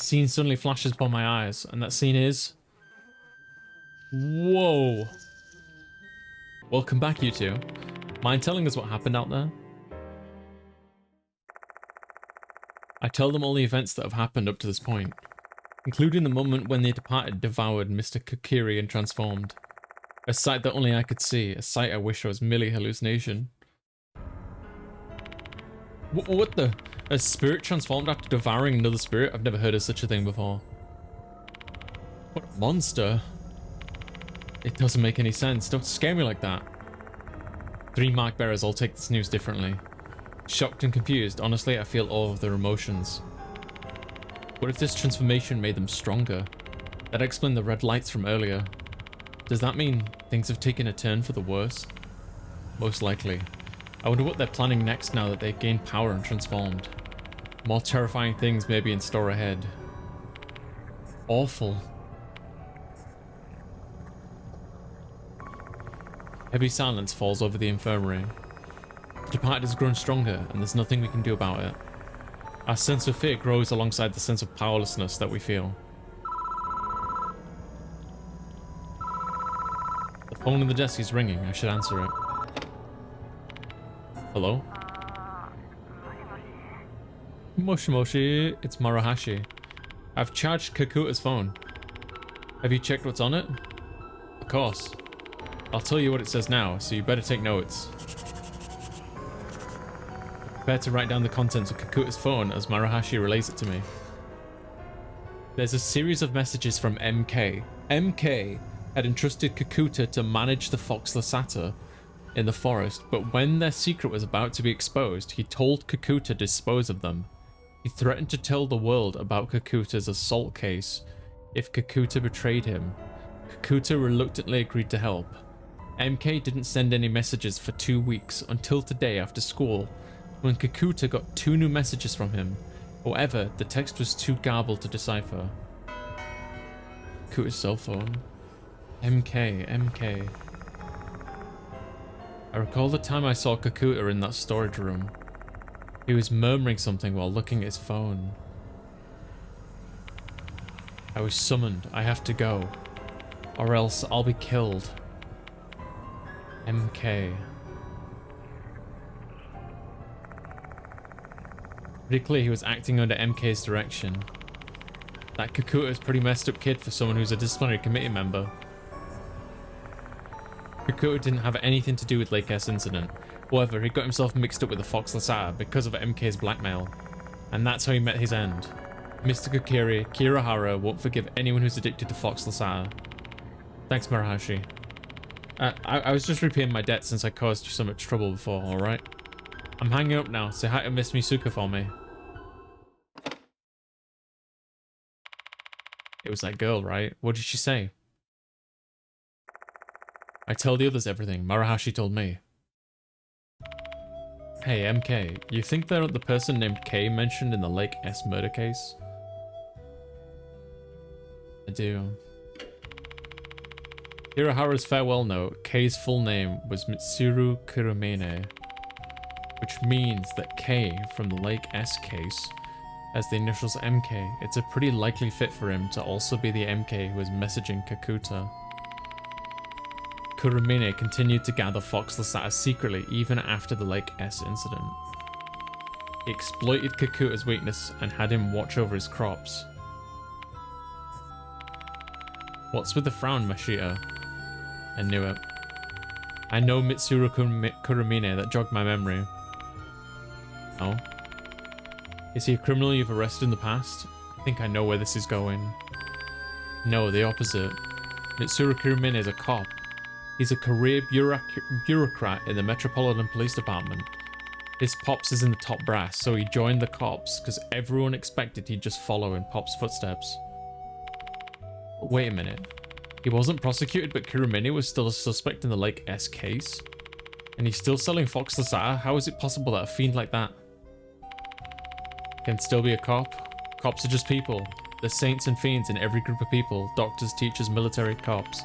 scene suddenly flashes before my eyes, and that scene is... Whoa. Welcome back, you two. Mind telling us what happened out there? I tell them all the events that have happened up to this point, including the moment when they departed devoured Mr. Kokiri and transformed. A sight that only I could see, a sight I wish was merely hallucination. What the? A spirit transformed after devouring another spirit? I've never heard of such a thing before. What a monster. It doesn't make any sense. Don't scare me like that. 3 mark bearers all take this news differently. Shocked and confused, honestly I feel all of their emotions. What if this transformation made them stronger? That explained the red lights from earlier. Does that mean things have taken a turn for the worse? Most likely. I wonder what they're planning next now that they've gained power and transformed. More terrifying things may be in store ahead. Awful. Heavy silence falls over the infirmary. The departed has grown stronger, and there's nothing we can do about it. Our sense of fear grows alongside the sense of powerlessness that we feel. The phone on the desk is ringing. I should answer it. Hello? Moshi Moshi, it's Maruhashi. I've charged Kakuta's phone. Have you checked what's on it? Of course. I'll tell you what it says now, so you better take notes. Prepare to write down the contents of Kakuta's phone as Maruhashi relays it to me. There's a series of messages from MK. MK had entrusted Kakuta to manage the Fox Lasata in the forest, but when their secret was about to be exposed, he told Kakuta to dispose of them. He threatened to tell the world about Kakuta's assault case if Kakuta betrayed him. Kakuta reluctantly agreed to help. MK didn't send any messages for 2 weeks until today after school, when Kakuta got 2 new messages from him. However, the text was too garbled to decipher. Kakuta's cell phone. MK. I recall the time I saw Kakuta in that storage room. He was murmuring something while looking at his phone. I was summoned. I have to go. Or else I'll be killed. MK. Pretty clear he was acting under MK's direction. That Kakuta is a pretty messed up kid for someone who's a disciplinary committee member. Kakuta didn't have anything to do with Lake S incident. However, he got himself mixed up with the Fox Lasata because of MK's blackmail. And that's how he met his end. Mr. Kokiri, Kirihara won't forgive anyone who's addicted to Fox Lasata. Thanks, Maruhashi. I was just repaying my debt since I caused you so much trouble before, alright? I'm hanging up now. Say hi to Miss Misuka for me. It was that girl, right? What did she say? I tell the others everything. Maruhashi told me. Hey, MK, you think they're the person named K mentioned in the Lake S murder case? I do. Hirahara's farewell note, K's full name was Mitsuru Kurumine, which means that K from the Lake S case has the initials MK. It's a pretty likely fit for him to also be the MK who was messaging Kakuta. Kurumine continued to gather Fox Lasata secretly even after the Lake S incident. He exploited Kakuta's weakness and had him watch over his crops. What's with the frown, Mashita? I knew it. I know Mitsuru Kurumine, that jogged my memory. Oh? Is he a criminal you've arrested in the past? I think I know where this is going. No, the opposite. Mitsuru Kurumine is a cop. He's a career bureaucrat in the Metropolitan Police Department. His pops is in the top brass, so he joined the cops because everyone expected he'd just follow in Pop's footsteps. But wait a minute. He wasn't prosecuted, but Kurumine was still a suspect in the Lake S case? And he's still selling Fox Lasata? How is it possible that a fiend like that can still be a cop? Cops are just people. There's saints and fiends in every group of people. Doctors, teachers, military, cops.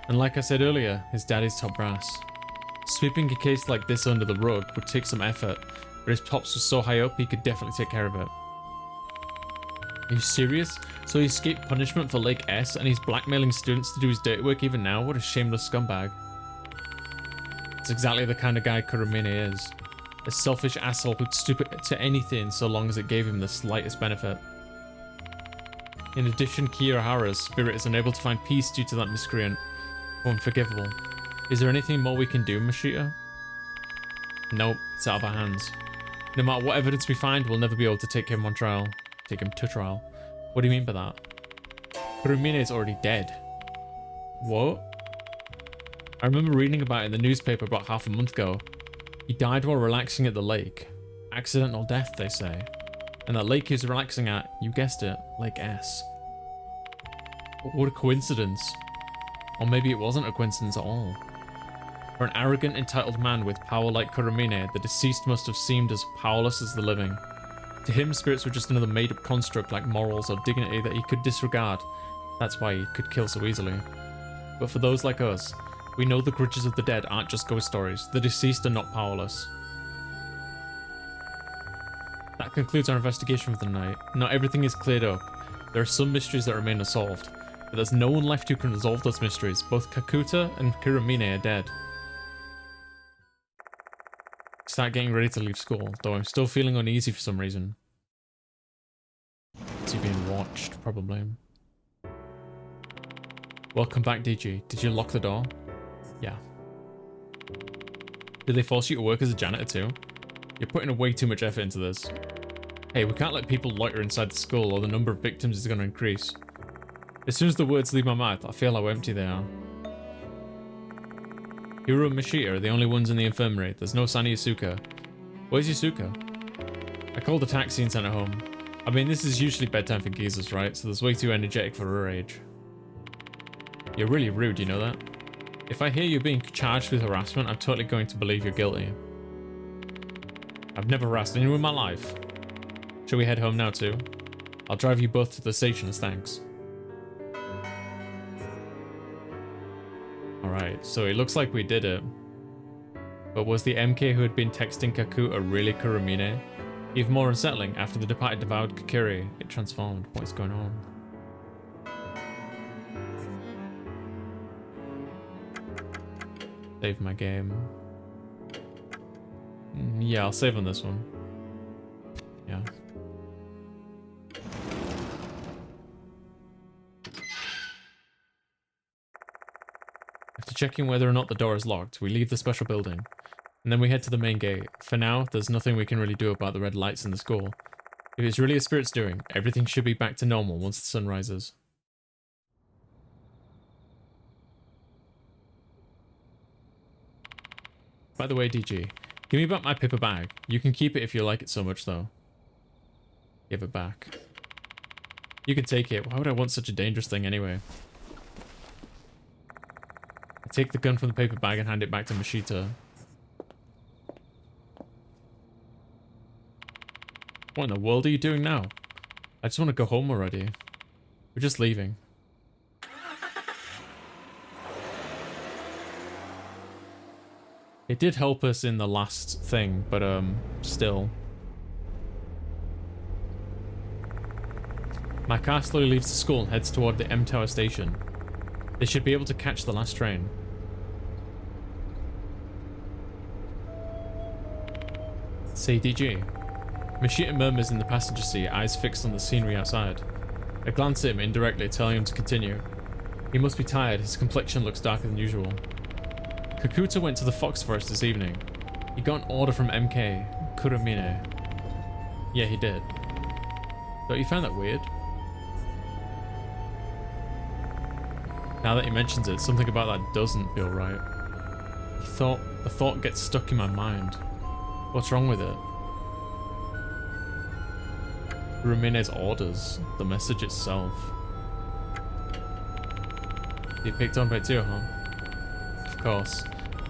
And like I said earlier, his daddy's top brass. Sweeping a case like this under the rug would take some effort, but his pops was so high up he could definitely take care of it. Are you serious? So he escaped punishment for Lake S and he's blackmailing students to do his dirty work even now? What a shameless scumbag. It's exactly the kind of guy Kuramine is. A selfish asshole who'd stoop to anything so long as it gave him the slightest benefit. In addition, Kirihara's spirit is unable to find peace due to that miscreant. Unforgivable. Is there anything more we can do, Mashita? Nope, it's out of our hands. No matter what evidence we find, we'll never be able to take him on trial. Take him to trial. What do you mean by that? Kurumine is already dead. What? I remember reading about it in the newspaper about half a month ago. He died while relaxing at the lake. Accidental death, they say. And that lake he was relaxing at, you guessed it, Lake S. What a coincidence. Or maybe it wasn't a coincidence at all. For an arrogant, entitled man with power like Kuramine, the deceased must have seemed as powerless as the living. To him, spirits were just another made-up construct like morals or dignity that he could disregard. That's why he could kill so easily. But for those like us, we know the grudges of the dead aren't just ghost stories. The deceased are not powerless. That concludes our investigation for the night. Not everything is cleared up. There are some mysteries that remain unsolved. But there's no one left who can resolve those mysteries. Both Kakuta and Kuramine are dead. Start getting ready to leave school, though I'm still feeling uneasy for some reason. Is he being watched? Probably. Welcome back, DG. Did you lock the door? Yeah. Did they force you to work as a janitor too? You're putting way too much effort into this. Hey, we can't let people loiter inside the school or the number of victims is going to increase. As soon as the words leave my mouth, I feel how empty they are. Hiro and Mashita are the only ones in the infirmary. There's no sign of Yasuka. Where's Yasuka? I called a taxi and sent her home. I mean, this is usually bedtime for geezers, right? So there's way too energetic for her age. You're really rude, you know that? If I hear you're being charged with harassment, I'm totally going to believe you're guilty. I've never harassed anyone in my life. Shall we head home now too? I'll drive you both to the station as thanks. Alright, so it looks like we did it. But was the MK who had been texting Kakuta really Kuramine? Even more unsettling, after the departed devoured Kakiri, it transformed. What is going on? Save my game. Yeah, I'll save on this one. Yeah. After checking whether or not the door is locked, we leave the special building. And then we head to the main gate. For now, there's nothing we can really do about the red lights in the school. If it's really a spirit's doing, everything should be back to normal once the sun rises. By the way, DG, give me back my paper bag. You can keep it if you like it so much, though. Give it back. You can take it. Why would I want such a dangerous thing anyway? I take the gun from the paper bag and hand it back to Mashita. What in the world are you doing now? I just want to go home already. We're just leaving. It did help us in the last thing, but still. My car slowly leaves the school and heads toward the M Tower station. They should be able to catch the last train. Say, DG. Mashita murmurs in the passenger seat, eyes fixed on the scenery outside. I glance at him indirectly, telling him to continue. He must be tired, his complexion looks darker than usual. Kakuta went to the Fox Forest this evening. He got an order from MK, Kuramine. Yeah, he did. Don't you find that weird? Now that he mentions it, something about that doesn't feel right. The thought gets stuck in my mind. What's wrong with it? Kuramine's orders, the message itself. He picked on by it too, huh? Of course.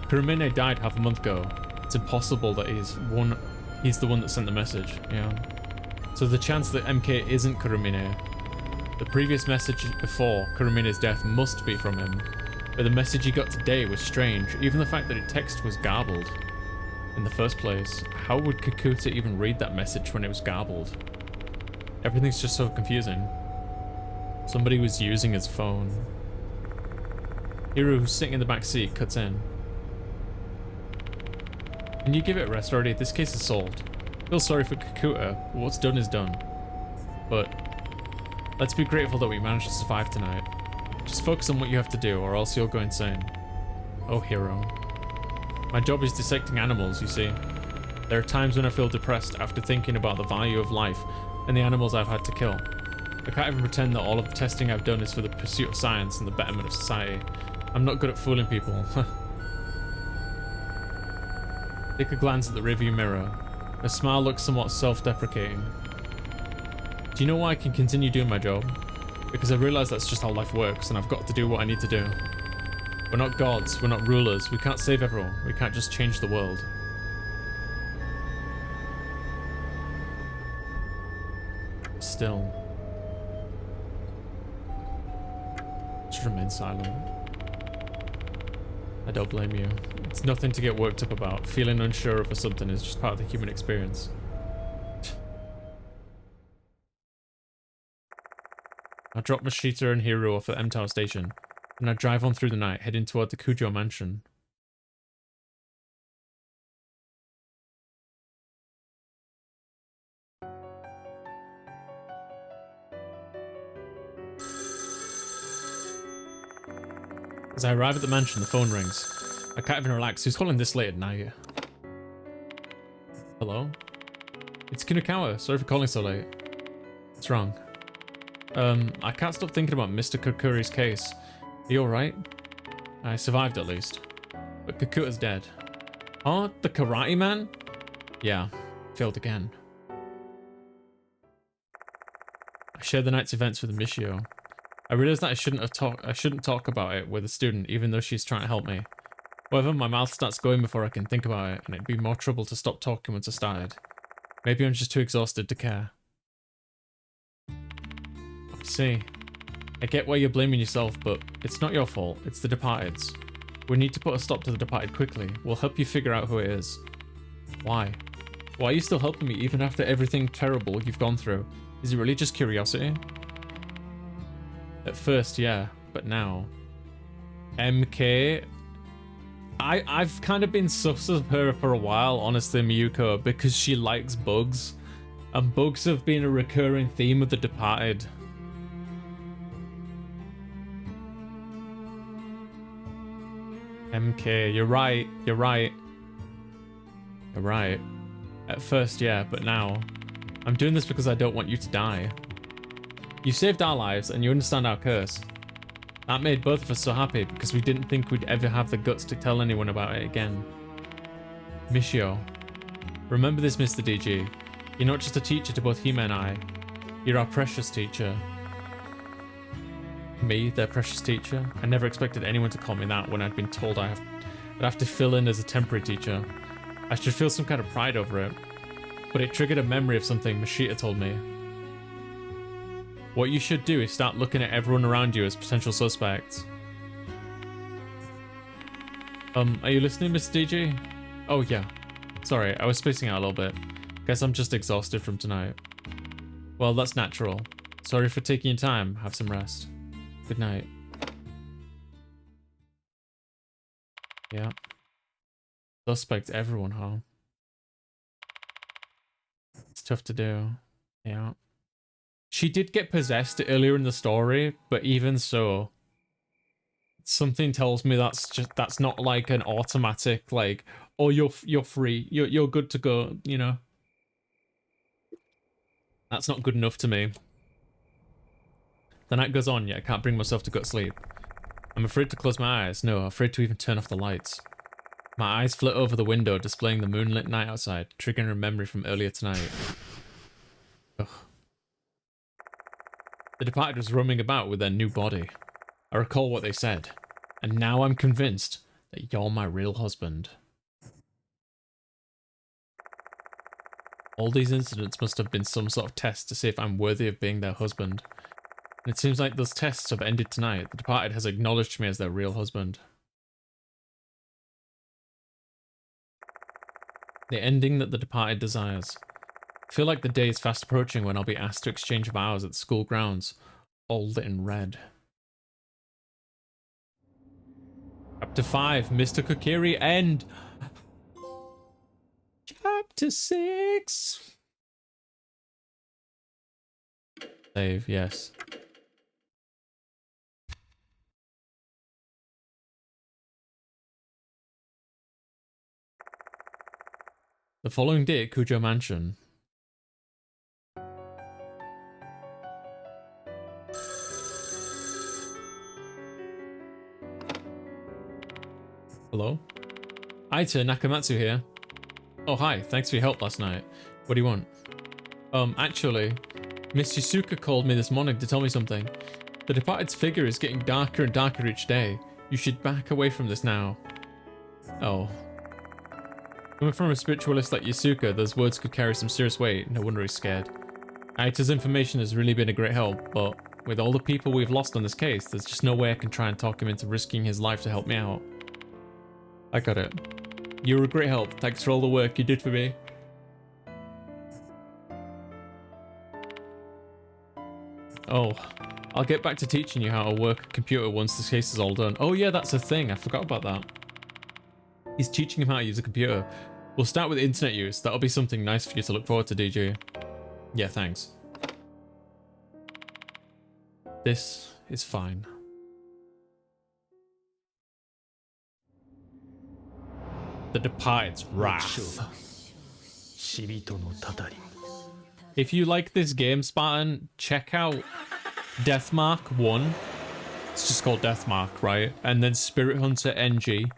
Kuramine died half a month ago. It's impossible that he's the one that sent the message, yeah. So the chance that MK isn't Kuramine, the previous message before Kuramine's death must be from him. But the message he got today was strange. Even the fact that the text was garbled. In the first place, how would Kakuta even read that message when it was garbled? Everything's just so confusing. Somebody was using his phone. Hiro, who's sitting in the back seat, cuts in. Can you give it a rest already? This case is solved. Feel sorry for Kakuta, but what's done is done. But let's be grateful that we managed to survive tonight. Just focus on what you have to do, or else you'll go insane. Oh, Hiro. My job is dissecting animals, you see. There are times when I feel depressed after thinking about the value of life and the animals I've had to kill. I can't even pretend that all of the testing I've done is for the pursuit of science and the betterment of society. I'm not good at fooling people. Take a glance at the rearview mirror. Her smile looks somewhat self-deprecating. Do you know why I can continue doing my job? Because I realize that's just how life works, and I've got to do what I need to do. We're not gods, we're not rulers, we can't save everyone, we can't just change the world. Still. Just remain silent. I don't blame you. It's nothing to get worked up about. Feeling unsure of something is just part of the human experience. I drop Mashita and Hiro off at M Tower Station, and I drive on through the night, heading toward the Kujo mansion. As I arrive at the mansion, the phone rings. I can't even relax. Who's calling this late at night? Hello? It's Kinukawa. Sorry for calling so late. What's wrong? I can't stop thinking about Mr. Kokuri's case. Are you alright? I survived at least. But Kakuta's dead. Oh, the karate man? Yeah, failed again. I shared the night's events with Michio. I realized that I shouldn't talk about it with a student, even though she's trying to help me. However, my mouth starts going before I can think about it, and it'd be more trouble to stop talking once I started. Maybe I'm just too exhausted to care. I see. I get why you're blaming yourself, but it's not your fault, it's the Departed's. We need to put a stop to the Departed quickly. We'll help you figure out who it is. Why? Why are you still helping me even after everything terrible you've gone through? Is it really just curiosity? At first, yeah, but now. MK. I've kind of been sus of her for a while, honestly, Miyuko, because she likes bugs. And bugs have been a recurring theme of The Departed. MK, you're right, you're right. You're right. At first, yeah, but now. I'm doing this because I don't want you to die. You saved our lives, and you understand our curse. That made both of us so happy, because we didn't think we'd ever have the guts to tell anyone about it again. Michio. Remember this, Mr. DG. You're not just a teacher to both Hime and I. You're our precious teacher. Me, their precious teacher? I never expected anyone to call me that when I'd been told I'd have to fill in as a temporary teacher. I should feel some kind of pride over it. But it triggered a memory of something Mashita told me. What you should do is start looking at everyone around you as potential suspects. Are you listening, Mr. DG? Oh yeah. Sorry, I was spacing out a little bit. Guess I'm just exhausted from tonight. Well, that's natural. Sorry for taking your time. Have some rest. Good night. Yeah. Suspect everyone, huh? It's tough to do. Yeah. She did get possessed earlier in the story, but even so, something tells me that's not like an automatic like, oh, you're free, you're good to go, you know. That's not good enough to me. The night goes on, yet I can't bring myself to go to sleep. I'm afraid to close my eyes. No, afraid to even turn off the lights. My eyes flit over the window, displaying the moonlit night outside, triggering a memory from earlier tonight. Ugh. The Departed was roaming about with their new body. I recall what they said, and now I'm convinced that you're my real husband. All these incidents must have been some sort of test to see if I'm worthy of being their husband. And it seems like those tests have ended tonight. The Departed has acknowledged me as their real husband. The ending that the Departed desires. I feel like the day is fast approaching when I'll be asked to exchange vows at the school grounds, all lit in red. Chapter 5, Mr. Kokiri, end. Chapter 6. Save, yes. The following day at Kujo Mansion. Hello? Aita Nakamatsu here. Oh, hi. Thanks for your help last night. What do you want? Actually, Miss Yasuka called me this morning to tell me something. The departed's figure is getting darker and darker each day. You should back away from this now. Oh. Coming from a spiritualist like Yasuka, those words could carry some serious weight. No wonder he's scared. Aita's information has really been a great help, but with all the people we've lost on this case, there's just no way I can try and talk him into risking his life to help me out. I got it. You were a great help. Thanks for all the work you did for me. Oh, I'll get back to teaching you how to work a computer once this case is all done. Oh yeah, that's a thing. I forgot about that. He's teaching him how to use a computer. We'll start with internet use. That'll be something nice for you to look forward to, DG. Yeah, thanks. This is fine. The Departed's Wrath. If you like this game, Spartan, check out Deathmark 1. It's just called Deathmark, right? And then Spirit Hunter NG.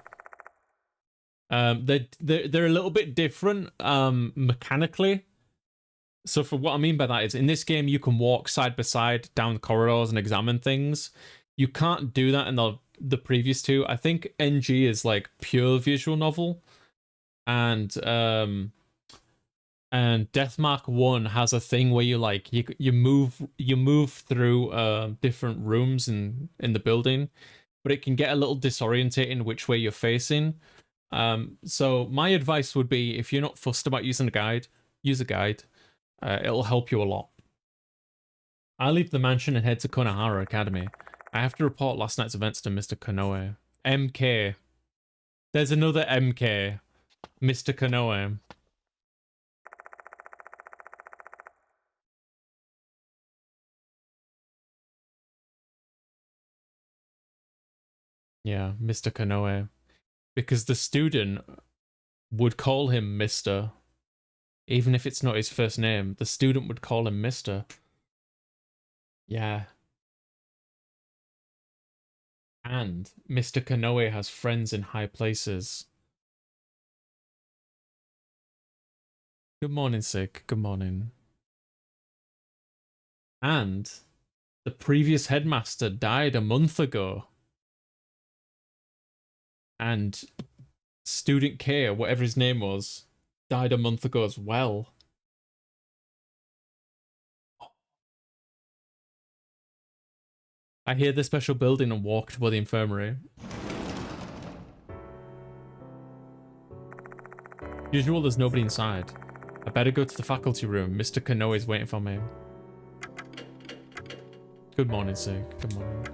They're a little bit different mechanically. So for what I mean by that is, in this game you can walk side by side down the corridors and examine things. You can't do that in the previous two. I think NG is like pure visual novel, and Deathmark 1 has a thing where you like you move through different rooms in the building, but it can get a little disorientating which way you're facing. So my advice would be, if you're not fussed about using a guide, use a guide. It'll help you a lot. I leave the mansion and head to Konohara Academy. I have to report last night's events to Mr. Konoe. MK. There's another MK. Mr. Konoe. Yeah, Mr. Konoe. Because the student would call him Mr. Even if it's not his first name, the student would call him Mr. Yeah. And Mr. Konoe has friends in high places. Good morning, Sig. Good morning. And the previous headmaster died a month ago. And Student K, or whatever his name was, died a month ago as well. I hear the special building and walk toward the infirmary. Usual, there's nobody inside. I better go to the faculty room. Mr. Konoe is waiting for me. Good morning, Sig. Good morning.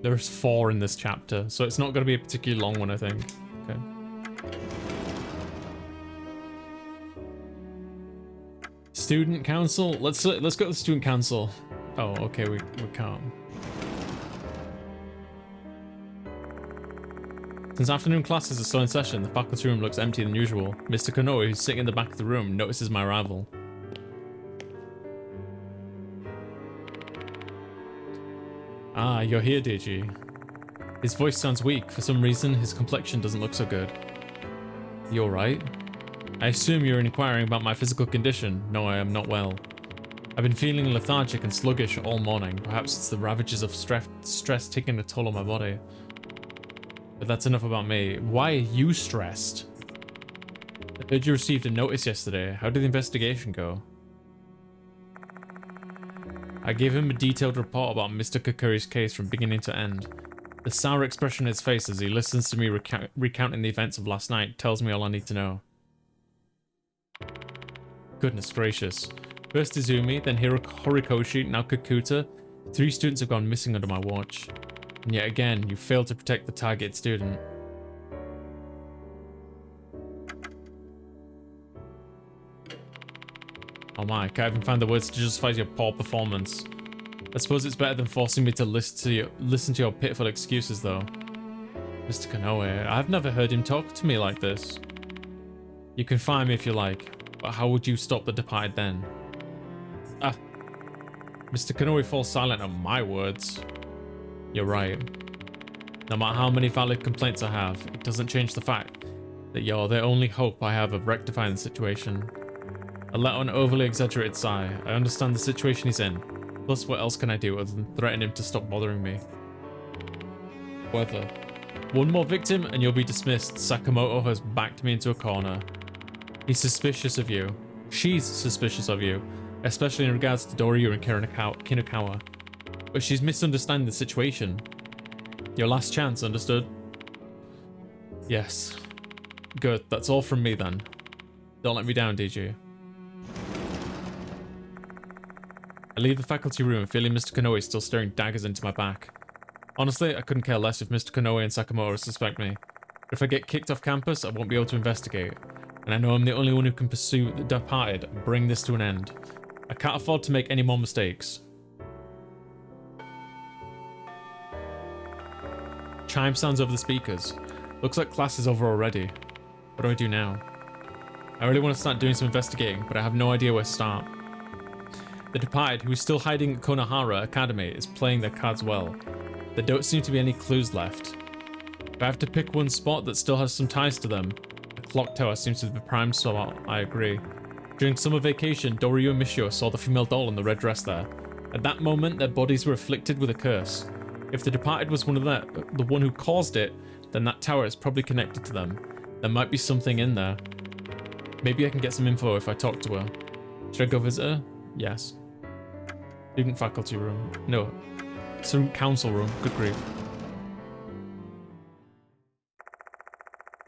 There's 4 in this chapter, so it's not going to be a particularly long one, I think. Okay. Student council? Let's go to the student council. Oh, okay, we can't. Since afternoon classes are still in session, the faculty room looks emptier than usual. Mr. Konoe, who's sitting in the back of the room, notices my arrival. Ah, you're here, DG. His voice sounds weak. For some reason, his complexion doesn't look so good. You alright? I assume you're inquiring about my physical condition. No, I am not well. I've been feeling lethargic and sluggish all morning. Perhaps it's the ravages of stress taking a toll on my body. But that's enough about me. Why are you stressed? I heard you received a notice yesterday. How did the investigation go? I gave him a detailed report about Mr. Kokiri's case from beginning to end. The sour expression in his face as he listens to me recounting the events of last night tells me all I need to know. Goodness gracious. First Izumi, then Horikoshi, now Kakuta. 3 students have gone missing under my watch. And yet again, you failed to protect the target student. Oh my, can't even find the words to justify your poor performance. I suppose it's better than forcing me to listen to your pitiful excuses though. Mr. Konoe, I've never heard him talk to me like this. You can fire me if you like, but how would you stop the departed then? Ah. Mr. Konoe falls silent on my words. You're right. No matter how many valid complaints I have, it doesn't change the fact that you're the only hope I have of rectifying the situation. I let out an overly exaggerated sigh. I understand the situation he's in. Plus, what else can I do other than threaten him to stop bothering me? However, one more victim and you'll be dismissed. Sakamoto has backed me into a corner. He's suspicious of you. She's suspicious of you, especially in regards to Doryu and Kinukawa. But she's misunderstanding the situation. Your last chance, understood? Yes. Good, that's all from me then. Don't let me down, DG. I leave the faculty room feeling Mr. Konoe still staring daggers into my back. Honestly, I couldn't care less if Mr. Konoe and Sakamoto suspect me. But if I get kicked off campus, I won't be able to investigate. And I know I'm the only one who can pursue the departed and bring this to an end. I can't afford to make any more mistakes. Chime sounds over the speakers. Looks like class is over already. What do I do now? I really want to start doing some investigating, but I have no idea where to start. The departed, who is still hiding at Konohara Academy, is playing their cards well. There don't seem to be any clues left. If I have to pick one spot that still has some ties to them, the clock tower seems to be the prime spot. I agree. During summer vacation, Doryu and Michio saw the female doll in the red dress there. At that moment, their bodies were afflicted with a curse. If the departed was the one who caused it, then that tower is probably connected to them. There might be something in there. Maybe I can get some info if I talk to her. Should I go visit her? Yes. Student faculty room. No. Student council room. Good grief.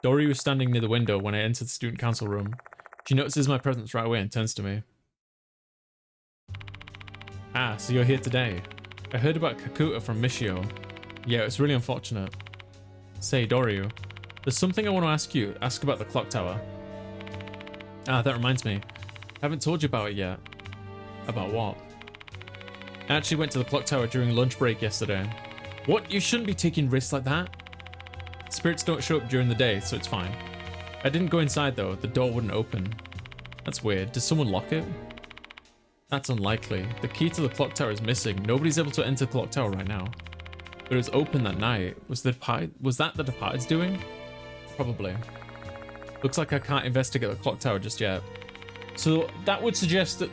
Doryu was standing near the window when I entered the student council room. She notices my presence right away and turns to me. Ah, so you're here today. I heard about Kakuta from Michio. Yeah, it's really unfortunate. Say, Doryu, there's something I want to ask about the clock tower. Ah, that reminds me. I haven't told you about it yet. About what? I actually went to the clock tower during lunch break yesterday. What? You shouldn't be taking risks like that. Spirits don't show up during the day, so it's fine. I didn't go inside though, the door wouldn't open. That's weird. Did someone lock it? That's unlikely. The key to the clock tower is missing. Nobody's able to enter the clock tower right now. But it was open that night. Was that the departed's doing? Probably. Looks like I can't investigate the clock tower just yet. So that would suggest that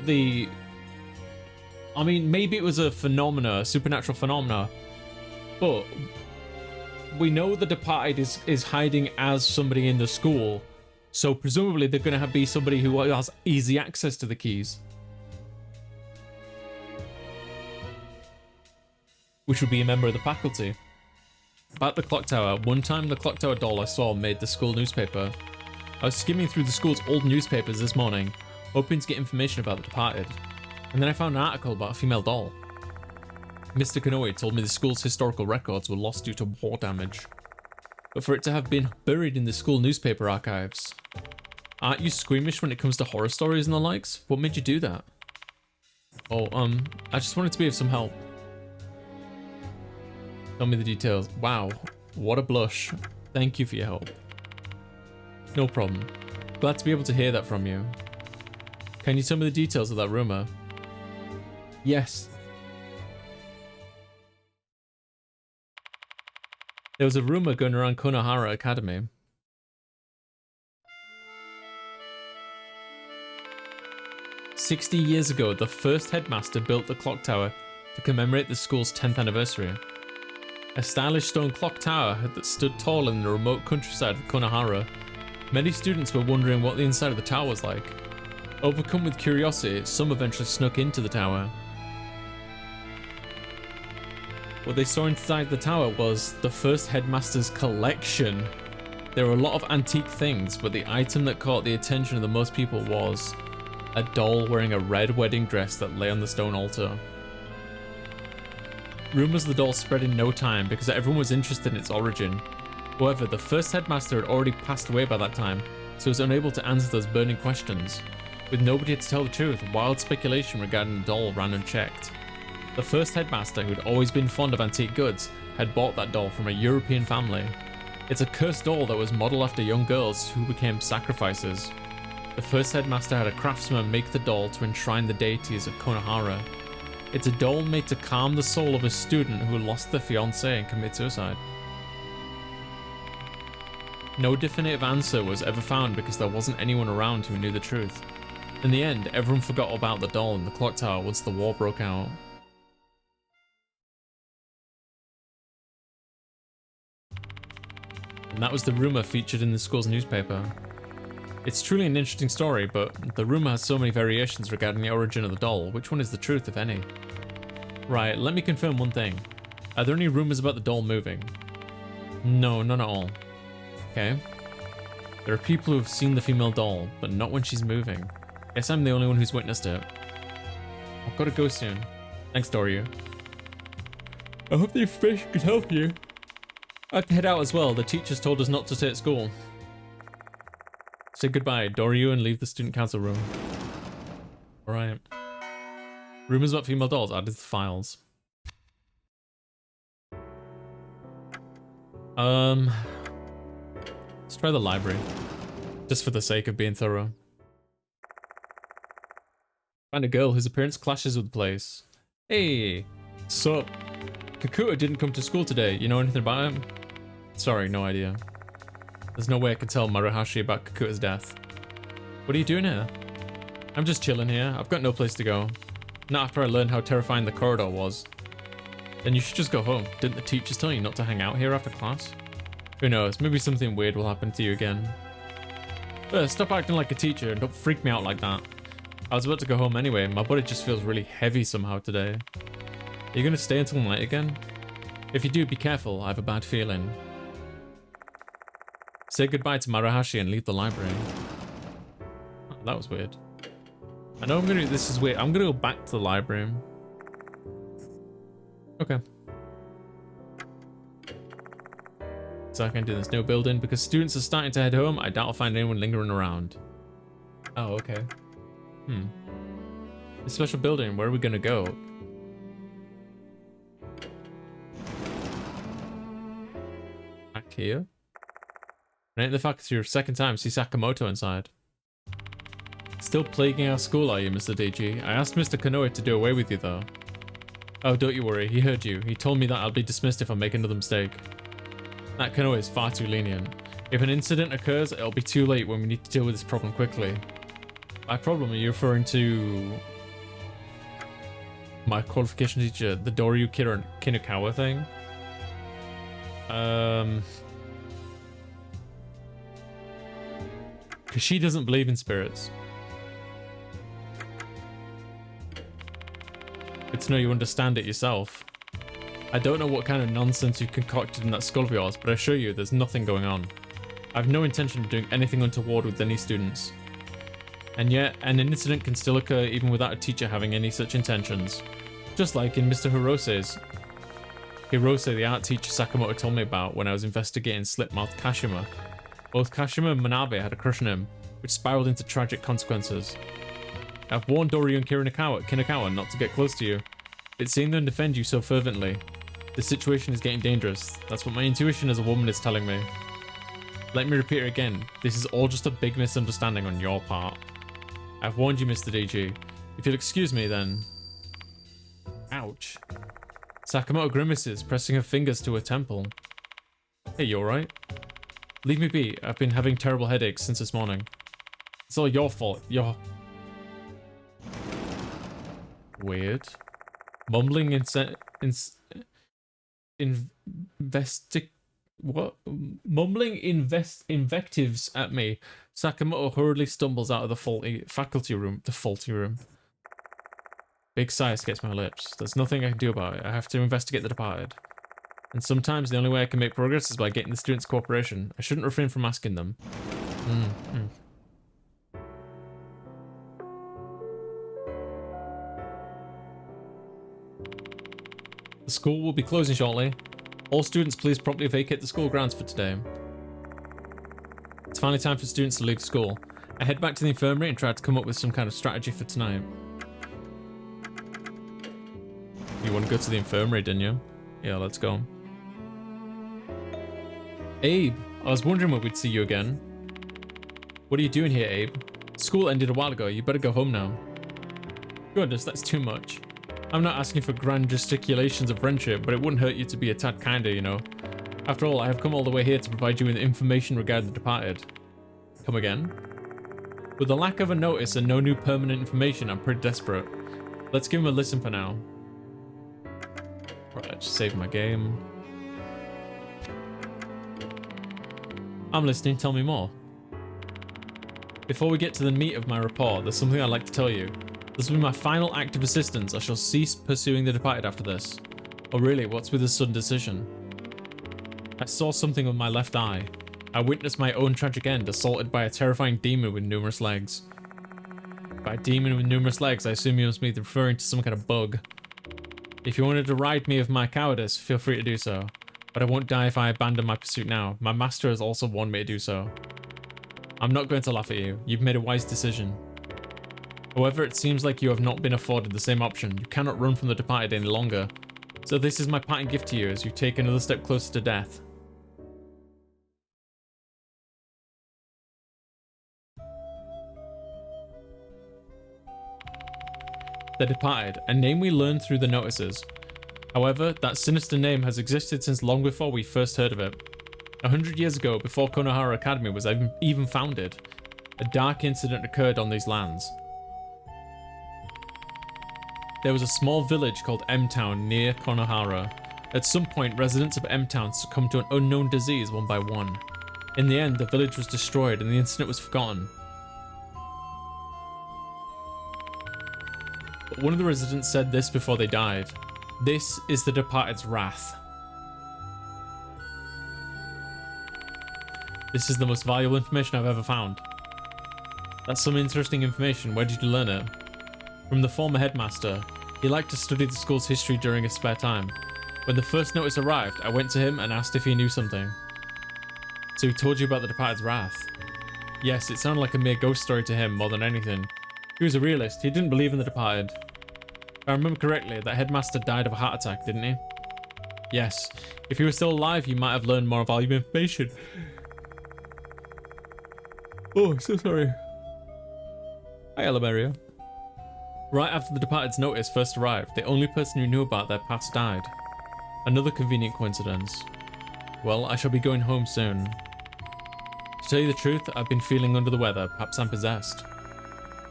I mean, maybe it was a supernatural phenomena, but we know the departed is hiding as somebody in the school, so presumably they're going to be somebody who has easy access to the keys. Which would be a member of the faculty. About the clock tower, one time the clock tower doll I saw made the school newspaper. I was skimming through the school's old newspapers this morning, hoping to get information about the departed. And then I found an article about a female doll. Mr. Konoe told me the school's historical records were lost due to war damage. But for it to have been buried in the school newspaper archives. Aren't you squeamish when it comes to horror stories and the likes? What made you do that? Oh, I just wanted to be of some help. Tell me the details. Wow, what a blush. Thank you for your help. No problem. Glad to be able to hear that from you. Can you tell me the details of that rumor? Yes. There was a rumor going around Konohara Academy. "60 years ago, the first headmaster built the clock tower to commemorate the school's 10th anniversary. A stylish stone clock tower that stood tall in the remote countryside of Konohara. Many students were wondering what the inside of the tower was like. Overcome with curiosity, some eventually snuck into the tower. What they saw inside the tower was the first headmaster's collection. There were a lot of antique things, but the item that caught the attention of the most people was a doll wearing a red wedding dress that lay on the stone altar. Rumors of the doll spread in no time because everyone was interested in its origin. However, the first headmaster had already passed away by that time, so he was unable to answer those burning questions. With nobody to tell the truth, wild speculation regarding the doll ran unchecked. The first headmaster, who had always been fond of antique goods, had bought that doll from a European family. It's a cursed doll that was modeled after young girls who became sacrifices. The first headmaster had a craftsman make the doll to enshrine the deities of Konohara. It's a doll made to calm the soul of a student who lost their fiancée and committed suicide. No definitive answer was ever found because there wasn't anyone around who knew the truth. In the end, everyone forgot about the doll in the clock tower once the war broke out. And that was the rumor featured in the school's newspaper. It's truly an interesting story, but the rumor has so many variations regarding the origin of the doll. Which one is the truth, if any? Right, let me confirm one thing. Are there any rumors about the doll moving? No, none at all. Okay. There are people who have seen the female doll, but not when she's moving. Guess I'm the only one who's witnessed it. I've got to go soon. Thanks, Doryu. I hope the information could help you. I have to head out as well. The teachers told us not to stay at school. Say goodbye, Doryu, and leave the student council room. Alright. Rumors about female dolls added to the files. Let's try the library. Just for the sake of being thorough. Find a girl whose appearance clashes with the place. Hey! Sup? Kakuta didn't come to school today. You know anything about him? Sorry, no idea. There's no way I can tell Maruhashi about Kakuta's death. What are you doing here? I'm just chilling here. I've got no place to go. Not after I learned how terrifying the corridor was. Then you should just go home. Didn't the teachers tell you not to hang out here after class? Who knows, maybe something weird will happen to you again. Stop acting like a teacher and don't freak me out like that. I was about to go home anyway, my body just feels really heavy somehow today. Are you gonna stay until night again? If you do, be careful, I have a bad feeling. Say goodbye to Maruhashi and leave the library. Oh, that was weird. I know this is weird. I'm gonna go back to the library. Okay. So I can do this new building because students are starting to head home. I doubt I'll find anyone lingering around. Oh, okay. This special building, where are we gonna go? Back here? Right, the fact it's your second time, see Sakamoto inside. Still plaguing our school, are you, Mr. DG? I asked Mr. Konoe to do away with you, though. Oh, don't you worry, he heard you. He told me that I'll be dismissed if I make another mistake. That Konoe is far too lenient. If an incident occurs, it'll be too late when we need to deal with this problem quickly. By problem, are you referring to my qualification teacher, the Doryu Kinukawa thing? Because she doesn't believe in spirits. Good to know you understand it yourself. I don't know what kind of nonsense you concocted in that skull of yours, but I assure you there's nothing going on. I have no intention of doing anything untoward with any students. And yet, an incident can still occur even without a teacher having any such intentions. Just like in Mr. Hirose's. Hirose, the art teacher Sakamoto told me about when I was investigating Slipmouth Kashima. Both Kashima and Manabe had a crush on him, which spiraled into tragic consequences. I've warned Doryu and Kinukawa not to get close to you, but seeing them defend you so fervently, the situation is getting dangerous. That's what my intuition as a woman is telling me. Let me repeat it again, this is all just a big misunderstanding on your part. I've warned you, Mr. DG. If you'll excuse me, then... Ouch. Sakamoto grimaces, pressing her fingers to her temple. Hey, you alright? Leave me be. I've been having terrible headaches since this morning. It's all your fault. Weird. Mumbling invectives at me. Sakamoto hurriedly stumbles out of the faulty room. big sigh escapes my lips. There's nothing I can do about it. I have to investigate the departed. And sometimes the only way I can make progress is by getting the students' cooperation. I shouldn't refrain from asking them. The school will be closing shortly. All students, please promptly vacate the school grounds for today. It's finally time for students to leave school. I head back to the infirmary and try to come up with some kind of strategy for tonight. You want to go to the infirmary, didn't you? Yeah, let's go. Abe, I was wondering when we'd see you again. What are you doing here, Abe? School ended a while ago. You better go home now. Goodness, that's too much. I'm not asking for grand gesticulations of friendship, but it wouldn't hurt you to be a tad kinder, you know. After all, I have come all the way here to provide you with information regarding the departed. Come again? With the lack of a notice and no new permanent information, I'm pretty desperate. Let's give him a listen for now. Right, just save my game. I'm listening, tell me more. Before we get to the meat of my report, there's something I'd like to tell you. This will be my final act of assistance. I shall cease pursuing the departed after this. Oh really, what's with this sudden decision? I saw something with my left eye. I witnessed my own tragic end, assaulted by a terrifying demon with numerous legs. By demon with numerous legs, I assume you must be referring to some kind of bug. If you wanted to deride me of my cowardice, feel free to do so. But I won't die if I abandon my pursuit now. My master has also warned me to do so. I'm not going to laugh at you. You've made a wise decision. However, it seems like you have not been afforded the same option. You cannot run from the departed any longer. So this is my parting gift to you as you take another step closer to death. The departed, a name we learned through the notices. However, that sinister name has existed since long before we first heard of it. 100 years ago, before Konohara Academy was even founded, a dark incident occurred on these lands. There was a small village called M-Town near Konohara. At some point, residents of M-Town succumbed to an unknown disease one by one. In the end, the village was destroyed and the incident was forgotten. But one of the residents said this before they died. This is the departed's wrath. This is the most valuable information I've ever found. That's some interesting information. Where did you learn it? From the former headmaster. He liked to study the school's history during his spare time. When the first notice arrived, I went to him and asked if he knew something. So he told you about the departed's wrath? Yes, it sounded like a mere ghost story to him more than anything. He was a realist. He didn't believe in the departed. If I remember correctly, that headmaster died of a heart attack, didn't he? Yes. If he was still alive, you might have learned more valuable information. Oh, so sorry. Hi, Alameria. Right after the departed's notice first arrived, the only person who knew about their past died. Another convenient coincidence. Well, I shall be going home soon. To tell you the truth, I've been feeling under the weather. Perhaps I'm possessed.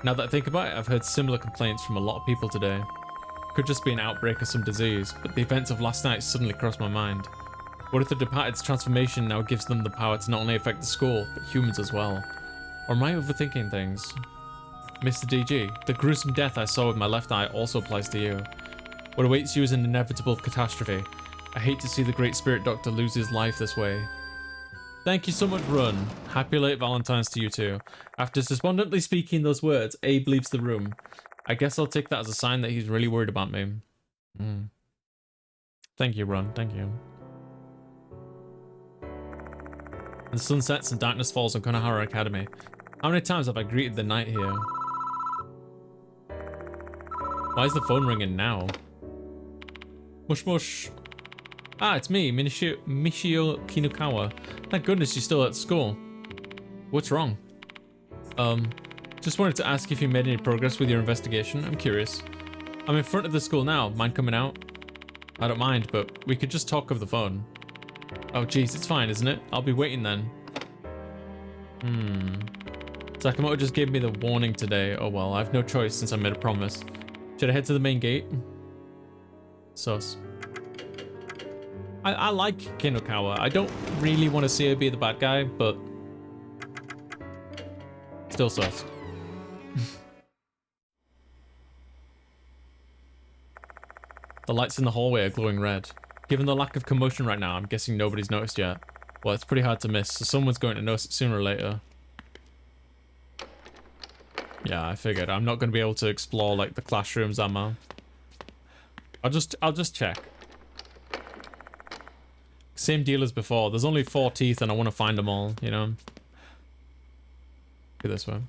Now that I think about it, I've heard similar complaints from a lot of people today. Could just be an outbreak of some disease, but the events of last night suddenly crossed my mind. What if the departed's transformation now gives them the power to not only affect the school, but humans as well? Or am I overthinking things? Mr. DG, the gruesome death I saw with my left eye also applies to you. What awaits you is an inevitable catastrophe. I hate to see the great spirit doctor lose his life this way. Thank you so much, Run. Happy late Valentine's to you too. After despondently speaking those words, Abe leaves the room. I guess I'll take that as a sign that he's really worried about me. Thank you, Run. Thank you. The sun sets and darkness falls on Konohara Academy. How many times have I greeted the night here? Why is the phone ringing now? Mush mush. Ah, it's me, Michio Kinukawa. Thank goodness you're still at school. What's wrong? Just wanted to ask if you made any progress with your investigation. I'm curious. I'm in front of the school now. Mind coming out? I don't mind, but we could just talk over the phone. Oh geez, it's fine, isn't it? I'll be waiting then. Sakamoto just gave me the warning today. Oh well, I have no choice since I made a promise. Should I head to the main gate? Sus. I like Kinukawa. I don't really want to see her be the bad guy, but still sus. The lights in the hallway are glowing red. Given the lack of commotion right now, I'm guessing nobody's noticed yet. Well, it's pretty hard to miss, so someone's going to notice it sooner or later. Yeah, I figured. I'm not going to be able to explore, like, the classrooms, am I? I'll just check. Same deal as before. There's only 4 teeth and I want to find them all, you know? Go this way.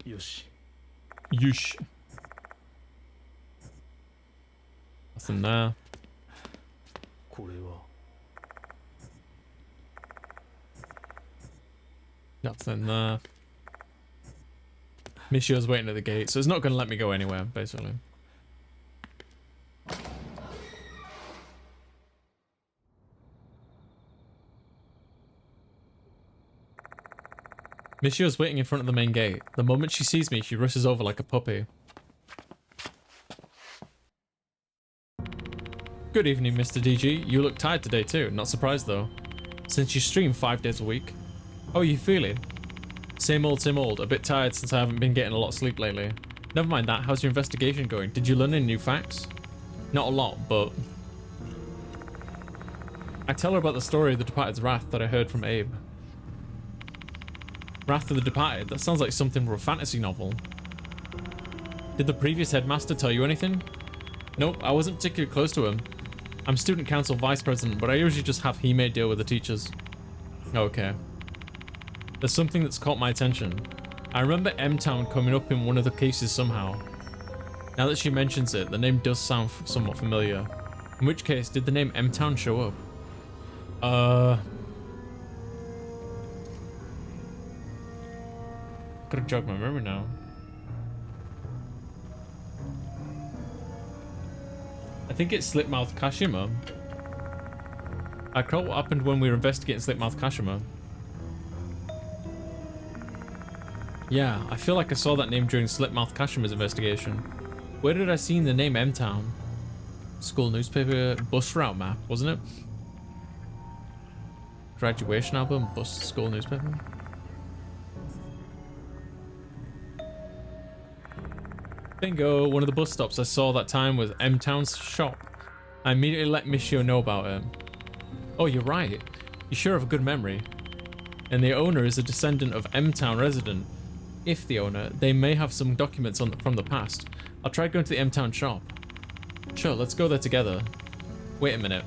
Yoshi. Yush. Nothing there. これは Nothing there. Michio's waiting at the gate, so it's not going to let me go anywhere, basically. Michio's waiting in front of the main gate. The moment she sees me, she rushes over like a puppy. Good evening, Mr. DG. You look tired today too. Not surprised though. Since you stream 5 days a week. How are you feeling? Same old, same old. A bit tired since I haven't been getting a lot of sleep lately. Never mind that. How's your investigation going? Did you learn any new facts? Not a lot, but... I tell her about the story of the Departed's Wrath that I heard from Abe. Wrath of the Departed? That sounds like something from a fantasy novel. Did the previous headmaster tell you anything? Nope, I wasn't particularly close to him. I'm student council vice president, but I usually just have he-made deal with the teachers. Okay. There's something that's caught my attention. I remember M-Town coming up in one of the cases somehow. Now that she mentions it, the name does sound somewhat familiar. In which case, did the name M-Town show up? Gotta jog my memory now. I think it's Slipmouth Kashima. I recall what happened when we were investigating Slipmouth Kashima. Yeah, I feel like I saw that name during Slipmouth Kashima's investigation. Where did I see the name M-Town? School newspaper, bus route map, wasn't it? Graduation album, bus, school newspaper. Bingo, one of the bus stops I saw that time was M-Town's shop. I immediately let Michio know about it. Oh, you're right. You sure have a good memory. And the owner is a descendant of M-Town resident. If the owner, they may have some documents from the past. I'll try going to the M-Town shop. Sure, let's go there together. Wait a minute.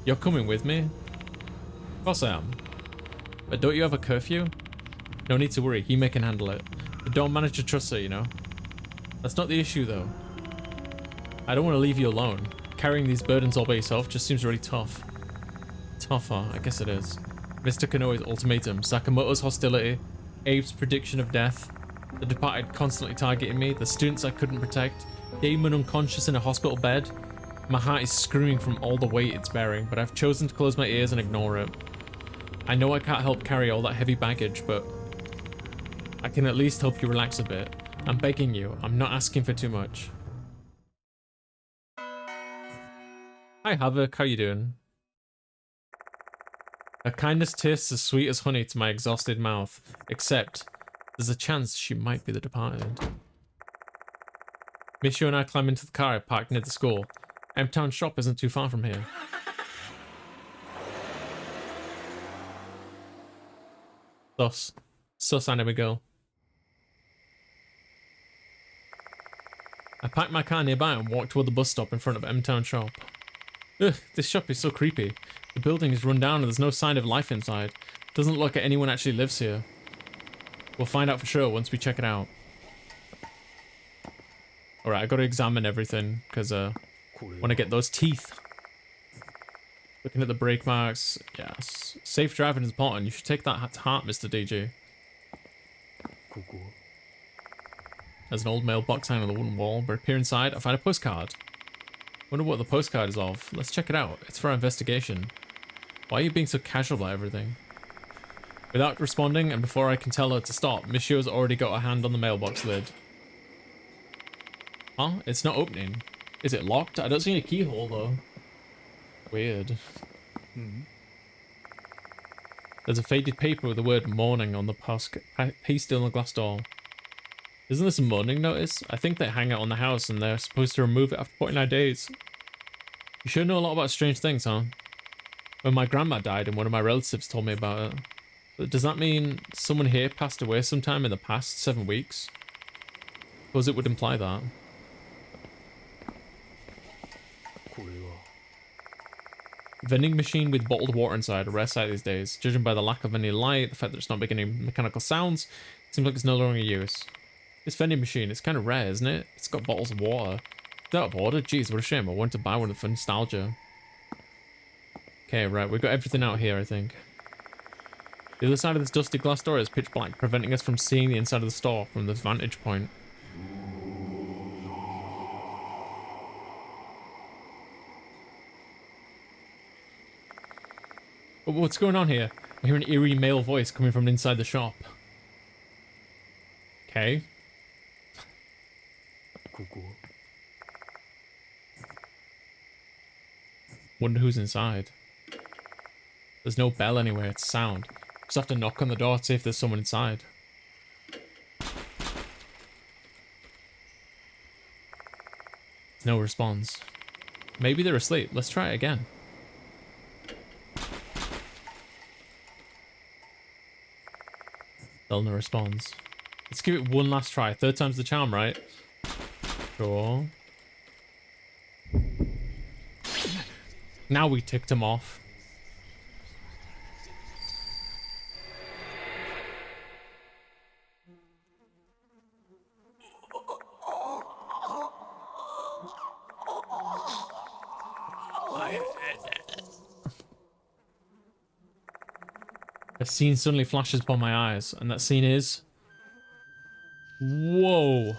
You're coming with me? Of course I am. But don't you have a curfew? No need to worry, Hime can handle it. But don't manage to trust her, you know? That's not the issue, though. I don't want to leave you alone. Carrying these burdens all by yourself just seems really tough. Tougher, I guess it is. Mr. Konoe's ultimatum, Sakamoto's hostility, Abe's prediction of death, the Departed constantly targeting me, the students I couldn't protect, Damon unconscious in a hospital bed. My heart is screaming from all the weight it's bearing, but I've chosen to close my ears and ignore it. I know I can't help carry all that heavy baggage, but I can at least help you relax a bit. I'm begging you, I'm not asking for too much. Hi Havok, how you doing? Her kindness tastes as sweet as honey to my exhausted mouth, except there's a chance she might be the Departed. Michio and I climb into the car parked near the school. M-Town shop isn't too far from here. Sus anime girl. I parked my car nearby and walked toward the bus stop in front of M-Town shop. Ugh, this shop is so creepy. The building is run down and there's no sign of life inside. Doesn't look like anyone actually lives here. We'll find out for sure once we check it out. Alright, I gotta examine everything, because I want to get those teeth. Looking at the brake marks. Yes. Safe driving is important. You should take that to heart, Mr. DG. There's an old mailbox hanging on the wooden wall, but peer inside, I find a postcard. Wonder what the postcard is of. Let's check it out. It's for our investigation. Why are you being so casual about everything? Without responding, and before I can tell her to stop, Michio's already got her hand on the mailbox lid. Huh? It's not opening. Is it locked? I don't see any keyhole though. Weird. There's a faded paper with the word morning on the pasted on the glass door. Isn't this a mourning notice? I think they hang it on the house and they're supposed to remove it after 49 days. You sure know a lot about strange things, huh? When my grandma died and one of my relatives told me about it. But does that mean someone here passed away sometime in the past 7 weeks? Suppose it would imply that. これは Vending machine with bottled water inside, a rare sight these days. Judging by the lack of any light, the fact that it's not making any mechanical sounds, it seems like it's no longer in use. This vending machine, it's kind of rare, isn't it? It's got bottles of water. It's out of order? Jeez, what a shame. I wanted to buy one for nostalgia. Okay, right, we've got everything out here, I think. The other side of this dusty glass door is pitch black, preventing us from seeing the inside of the store from this vantage point. But what's going on here? I hear an eerie male voice coming from inside the shop. Okay. ここ Wonder who's inside. There's no bell anywhere, it's sound. Just have to knock on the door to see if there's someone inside. No response. Maybe they're asleep. Let's try it again. Still no response. Let's give it one last try. Third time's the charm, right? Sure. Now we ticked him off. A scene suddenly flashes before my eyes, and that scene is... Whoa!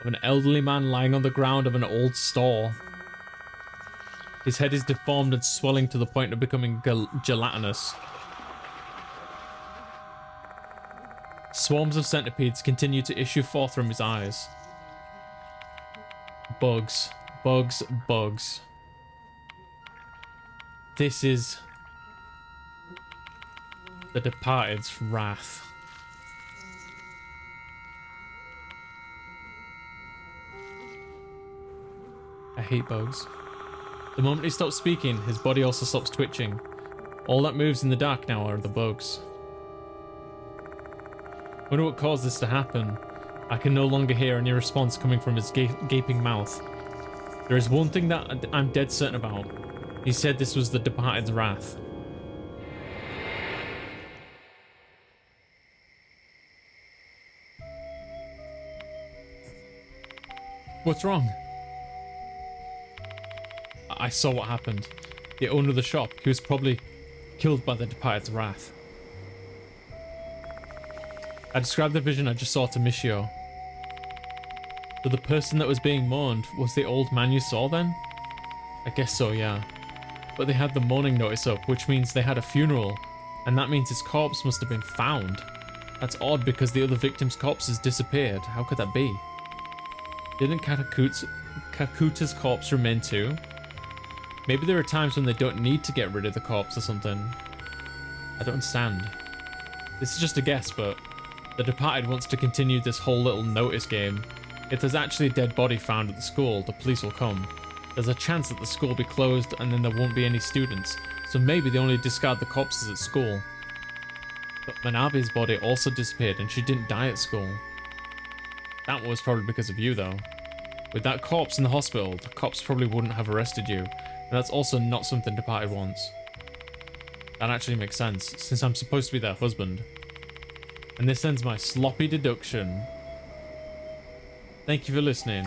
Of an elderly man lying on the ground of an old store. His head is deformed and swelling to the point of becoming gelatinous. Swarms of centipedes continue to issue forth from his eyes. Bugs. Bugs. Bugs. This is... the Departed's wrath. I hate bugs. The moment he stops speaking, his body also stops twitching. All that moves in the dark now are the bugs. Wonder what caused this to happen. I can no longer hear any response coming from his gaping mouth. There is one thing that I'm dead certain about. He said this was the Departed's wrath. What's wrong? I saw what happened. The owner of the shop, he was probably killed by the Departed's wrath. I described the vision I just saw to Michio. So the person that was being mourned was the old man you saw then? I guess so, yeah. But they had the mourning notice up, which means they had a funeral. And that means his corpse must have been found. That's odd because the other victim's corpses disappeared. How could that be? Didn't Kakuta's corpse remain too? Maybe there are times when they don't need to get rid of the corpse or something. I don't understand. This is just a guess, but the Departed wants to continue this whole little notice game. If there's actually a dead body found at the school, the police will come. There's a chance that the school will be closed and then there won't be any students, so maybe they only discard the corpses at school. But Manabe's body also disappeared and she didn't die at school. That was probably because of you though. With that corpse in the hospital, the cops probably wouldn't have arrested you, and that's also not something Departed wants. That actually makes sense, since I'm supposed to be their husband. And this ends my sloppy deduction. Thank you for listening.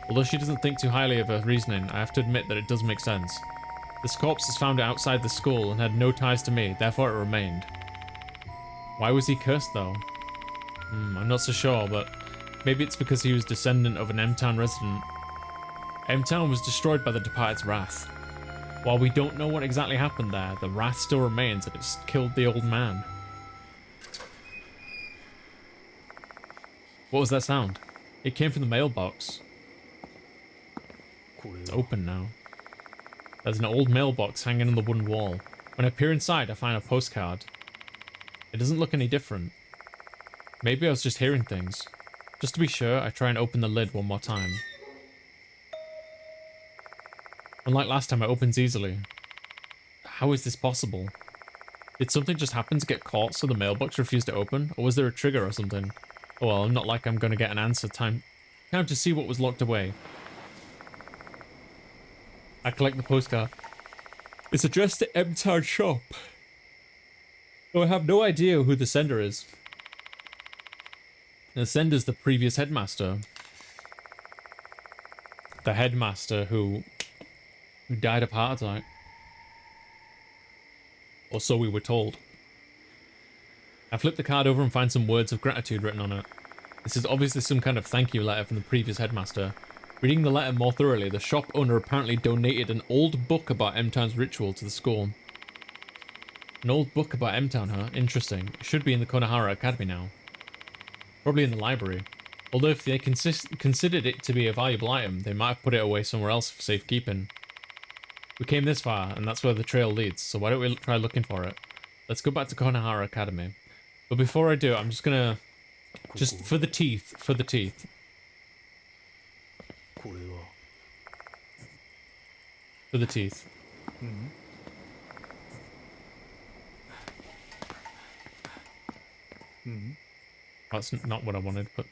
Although she doesn't think too highly of her reasoning, I have to admit that it does make sense. This corpse is found outside the school and had no ties to me, therefore it remained. Why was he cursed though? I'm not so sure, but maybe it's because he was descendant of an M-Town resident. M-Town was destroyed by the Departed's wrath. While we don't know what exactly happened there, the wrath still remains and it's killed the old man. What was that sound? It came from the mailbox. It's open now. There's an old mailbox hanging on the wooden wall. When I peer inside, I find a postcard. It doesn't look any different. Maybe I was just hearing things. Just to be sure, I try and open the lid one more time. Unlike last time, it opens easily. How is this possible? Did something just happen to get caught so the mailbox refused to open? Or was there a trigger or something? Oh well, not like I'm gonna get an answer. Time to see what was locked away. I collect the postcard. It's addressed to M-Town Shop. Though I have no idea who the sender is. The sender's the previous headmaster. The headmaster who died of heart attack. Or so we were told. I flip the card over and find some words of gratitude written on it. This is obviously some kind of thank you letter from the previous headmaster. Reading the letter more thoroughly, the shop owner apparently donated an old book about M-Town's ritual to the school. An old book about M-Town, huh? Interesting. It should be in the Konohara Academy now. Probably in the library. Although if they considered it to be a valuable item, they might have put it away somewhere else for safekeeping. We came this far, and that's where the trail leads, so why don't we try looking for it? Let's go back to Konohara Academy. But before I do, I'm just gonna... Just for the teeth. For the teeth. これは For the teeth. That's not what I wanted, but...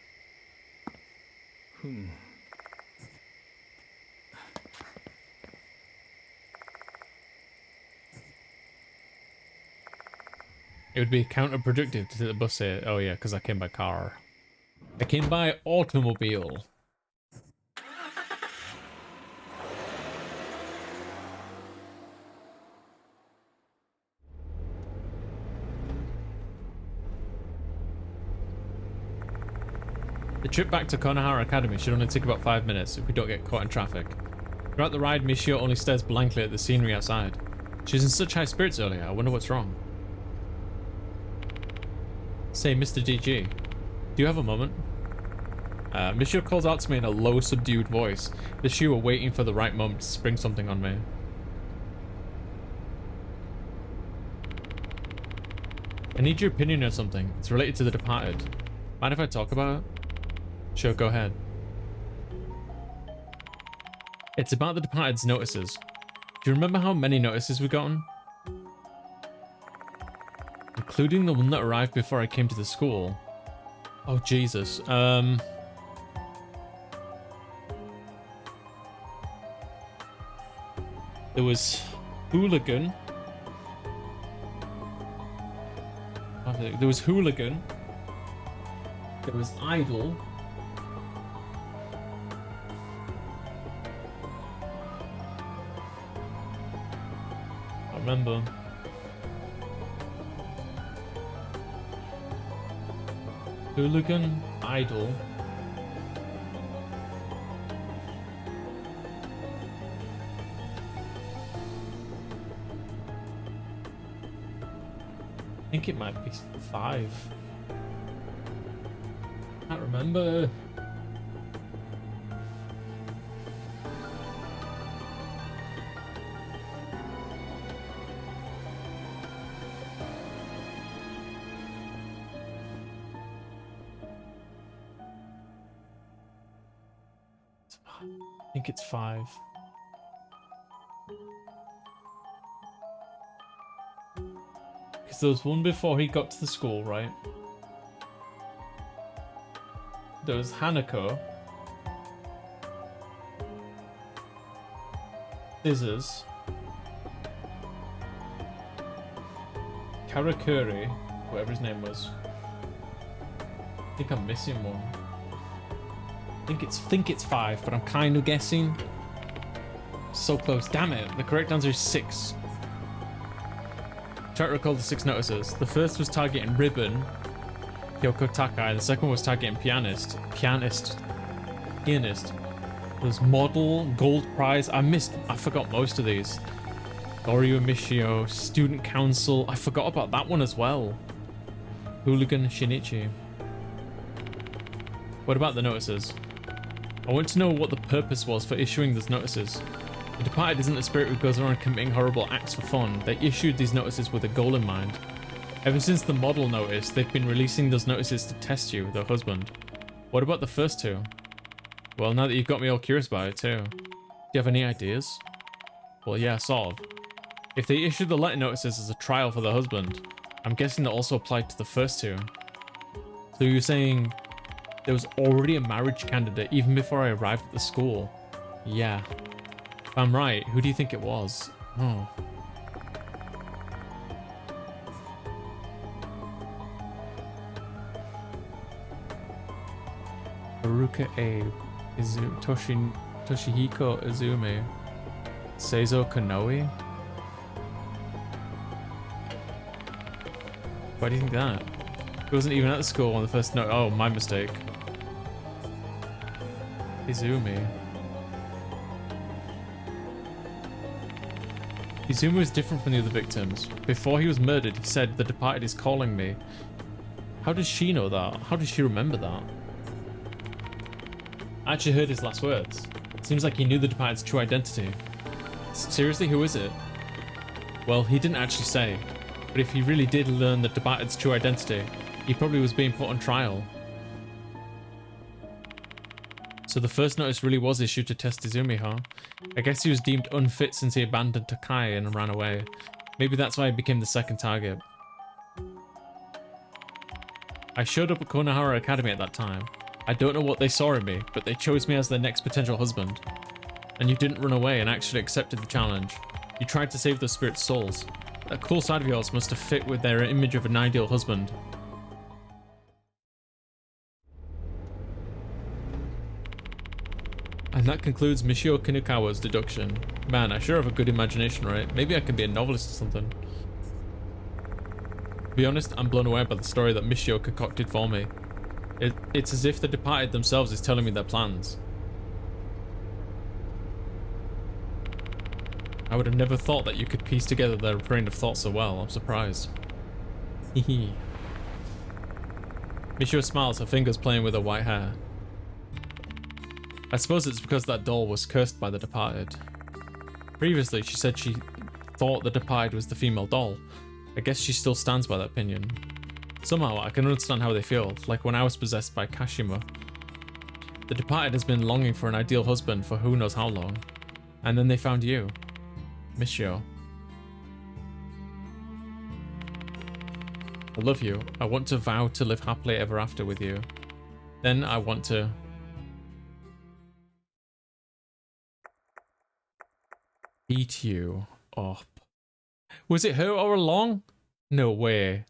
It would be counterproductive to take the bus here. Oh yeah, because I came by car. I came by automobile. The trip back to Konohara Academy should only take about 5 minutes if we don't get caught in traffic. Throughout the ride, Michio only stares blankly at the scenery outside. She's in such high spirits earlier, I wonder what's wrong. Say, Mr. DG, do you have a moment? Michio calls out to me in a low, subdued voice, as if she were waiting for the right moment to spring something on me. I need your opinion on something. It's related to The Departed. Mind if I talk about it? Sure, go ahead. It's about The Departed's notices. Do you remember how many notices we've gotten? Including the one that arrived before I came to the school. Oh, Jesus. There was Hooligan. There was Hooligan. There was Idol. I remember. Hooligan, Idol. I think it might be 5. Can't remember. I think it's 5. Because there was one before he got to the school, right? There was Hanako. Scissors. Karakuri, whatever his name was. I think I'm missing one. Think it's 5, but I'm kind of guessing. So close. Damn it. The correct answer is 6. Try to recall the 6 notices. The first was targeting Ribbon, Kyoko Takai. The second was targeting Pianist. There's Model, Gold Prize. I forgot most of these. Goryu Michio, Student Council. I forgot about that one as well. Hooligan Shinichi. What about the notices? I want to know what the purpose was for issuing those notices. The departed isn't a spirit who goes around committing horrible acts for fun. They issued these notices with a goal in mind. Ever since the model notice, they've been releasing those notices to test you, their husband. What about the first two? Well, now that you've got me all curious about it too. Do you have any ideas? Well, yeah, sort of. If they issued the letter notices as a trial for the husband, I'm guessing that also applied to the first two. So you're saying there was already a marriage candidate even before I arrived at the school? Yeah. If I'm right, who do you think it was? Oh. Haruka Abe, Toshihiko Izumi, Seizo Konoe? Why do you think that? He wasn't even at the school on the first note. Oh, my mistake. Izumi. Izumi was different from the other victims. Before he was murdered, he said, "The departed is calling me." How does she know that? How does she remember that? I actually heard his last words. Seems like he knew the departed's true identity. Seriously, who is it? Well, he didn't actually say. But if he really did learn the departed's true identity, he probably was being put on trial. So the first notice really was issued to test Izumi, huh? I guess he was deemed unfit since he abandoned Takai and ran away. Maybe that's why he became the second target. I showed up at Konohara Academy at that time. I don't know what they saw in me, but they chose me as their next potential husband. And you didn't run away and actually accepted the challenge. You tried to save those spirits' souls. That cool side of yours must have fit with their image of an ideal husband. And that concludes Michio Kinukawa's deduction. Man, I sure have a good imagination, right? Maybe I can be a novelist or something. To be honest, I'm blown away by the story that Michio concocted for me. It's as if the departed themselves is telling me their plans. I would have never thought that you could piece together their train of thought so well. I'm surprised. Hehe. Michio smiles, her fingers playing with her white hair. I suppose it's because that doll was cursed by the departed. Previously, she said she thought the departed was the female doll. I guess she still stands by that opinion. Somehow, I can understand how they feel, like when I was possessed by Kashima. The departed has been longing for an ideal husband for who knows how long. And then they found you. Michio. I love you. I want to vow to live happily ever after with you. Then I want to... eat you up. Was it her all along? No way.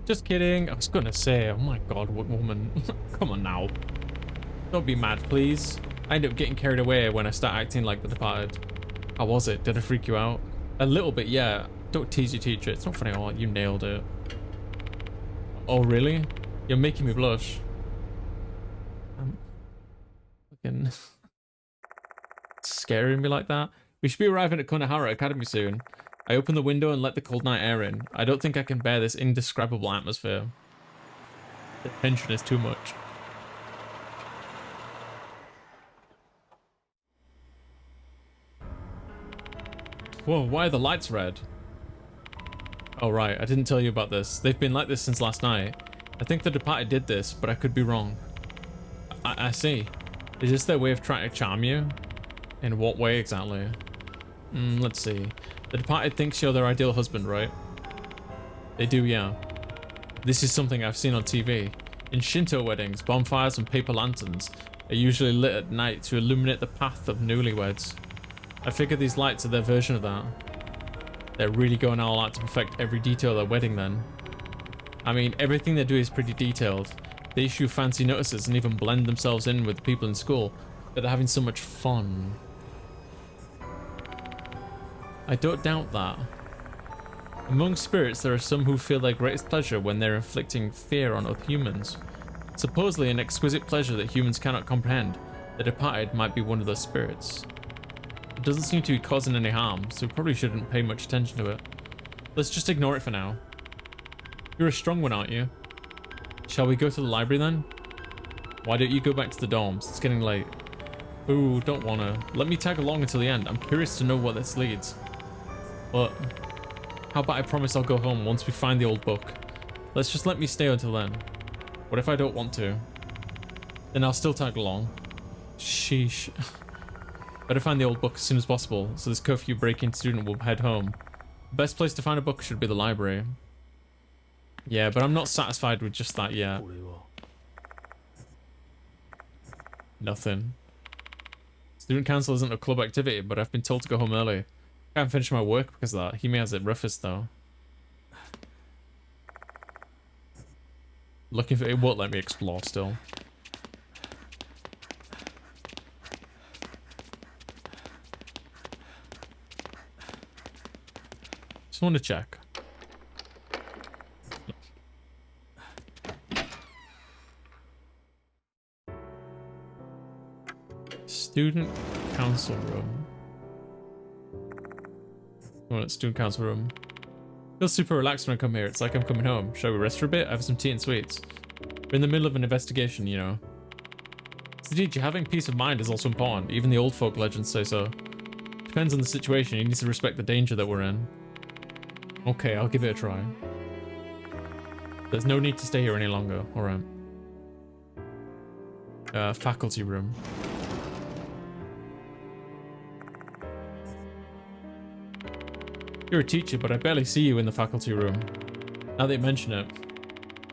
Just kidding. I was gonna say, oh my god, what woman. Come on now. Don't be mad, please. I end up getting carried away when I start acting like the departed. How was it? Did I freak you out? A little bit, yeah. Don't tease your teacher. It's not funny at all. You nailed it. Oh, really? You're making me blush. Fucking scaring me like that. We should be arriving at Konohara Academy soon. I open the window and let the cold night air in. I don't think I can bear this indescribable atmosphere. The tension is too much. Whoa, why are the lights red? Oh right, I didn't tell you about this. They've been like this since last night. I think the departed did this, but I could be wrong. I see. Is this their way of trying to charm you? In what way exactly? Let's see. The departed thinks you're their ideal husband, right? They do, yeah. This is something I've seen on TV. In Shinto weddings, bonfires and paper lanterns are usually lit at night to illuminate the path of newlyweds. I figure these lights are their version of that. They're really going all out to perfect every detail of their wedding then. I mean, everything they do is pretty detailed. They issue fancy notices and even blend themselves in with the people in school, but they're having so much fun. I don't doubt that. Among spirits, there are some who feel their greatest pleasure when they're inflicting fear on other humans. Supposedly an exquisite pleasure that humans cannot comprehend. The departed might be one of those spirits. It doesn't seem to be causing any harm, so we probably shouldn't pay much attention to it. Let's just ignore it for now. You're a strong one, aren't you? Shall we go to the library then? Why don't you go back to the dorms? It's getting late. Ooh, don't wanna. Let me tag along until the end. I'm curious to know what this leads. But how about I promise I'll go home once we find the old book? Let's just let me stay until then. What if I don't want to? Then I'll still tag along. Sheesh. Better find the old book as soon as possible, so this curfew break-in student will head home. The best place to find a book should be the library. Yeah, but I'm not satisfied with just that yet. これは Nothing. Student council isn't a club activity, but I've been told to go home early. I can't finish my work because of that. He may has it roughest though. Looking for it won't let me explore still. Just want to check. Student council room. Oh, it's student council room. Feels super relaxed when I come here. It's like I'm coming home. Shall we rest for a bit? I have some tea and sweets. We're in the middle of an investigation, you know. So, teacher, having peace of mind is also important. Even the old folk legends say so. Depends on the situation. You need to respect the danger that we're in. Okay, I'll give it a try. There's no need to stay here any longer. Alright. Faculty room. You're a teacher, but I barely see you in the faculty room. Now that you mention it,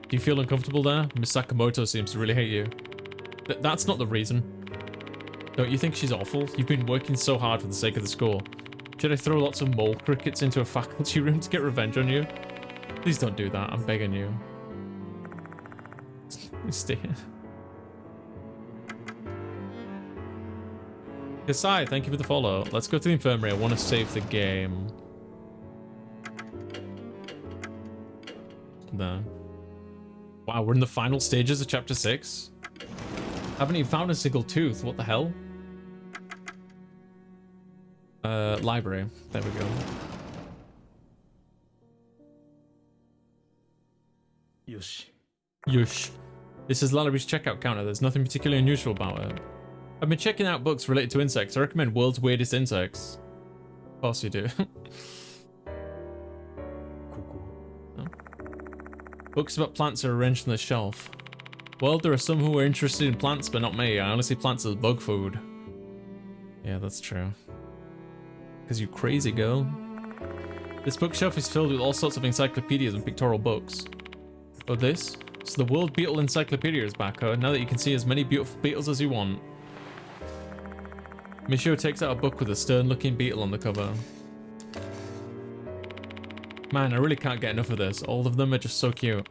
do you feel uncomfortable there? Miss Sakamoto seems to really hate you. That's not the reason. Don't you think she's awful? You've been working so hard for the sake of the school. Should I throw lots of mole crickets into a faculty room to get revenge on you? Please don't do that, I'm begging you. Stay here. Kasai, thank you for the follow. Let's go to the infirmary. I want to save the game. There. Wow, we're in the final stages of chapter 6. Haven't even found a single tooth. What the hell? Library. There we go. Yosh. Yush. This is Library's checkout counter. There's nothing particularly unusual about it. I've been checking out books related to insects. I recommend World's Weirdest Insects. Of course you do. ここ Books about plants are arranged on the shelf. Well, there are some who are interested in plants, but not me. I only see plants as bug food. Yeah, that's true. Because you crazy girl. This bookshelf is filled with all sorts of encyclopedias and pictorial books. Oh, this? So the World Beetle Encyclopedia is back, huh? Now that you can see as many beautiful beetles as you want. Michio takes out a book with a stern-looking beetle on the cover. Man, I really can't get enough of this. All of them are just so cute.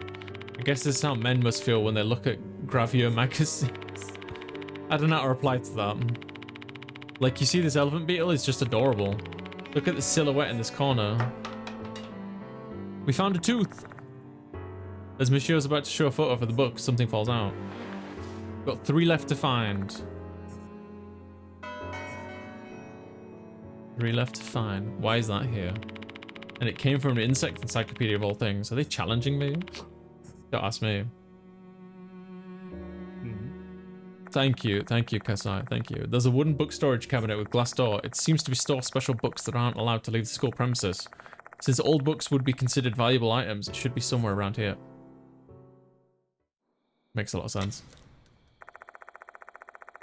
I guess this is how men must feel when they look at Gravure magazines. I don't know how to reply to that. Like, you see this elephant beetle? It's just adorable. Look at the silhouette in this corner. We found a tooth! As Michio's about to show a photo for the book, something falls out. Got 3 left to find. 3 left to find. Why is that here? And it came from an insect encyclopedia of all things. Are they challenging me? Don't ask me. Thank you, Kasai, thank you. There's a wooden book storage cabinet with glass door. It seems to be store special books that aren't allowed to leave the school premises. Since old books would be considered valuable items, it should be somewhere around here. Makes a lot of sense.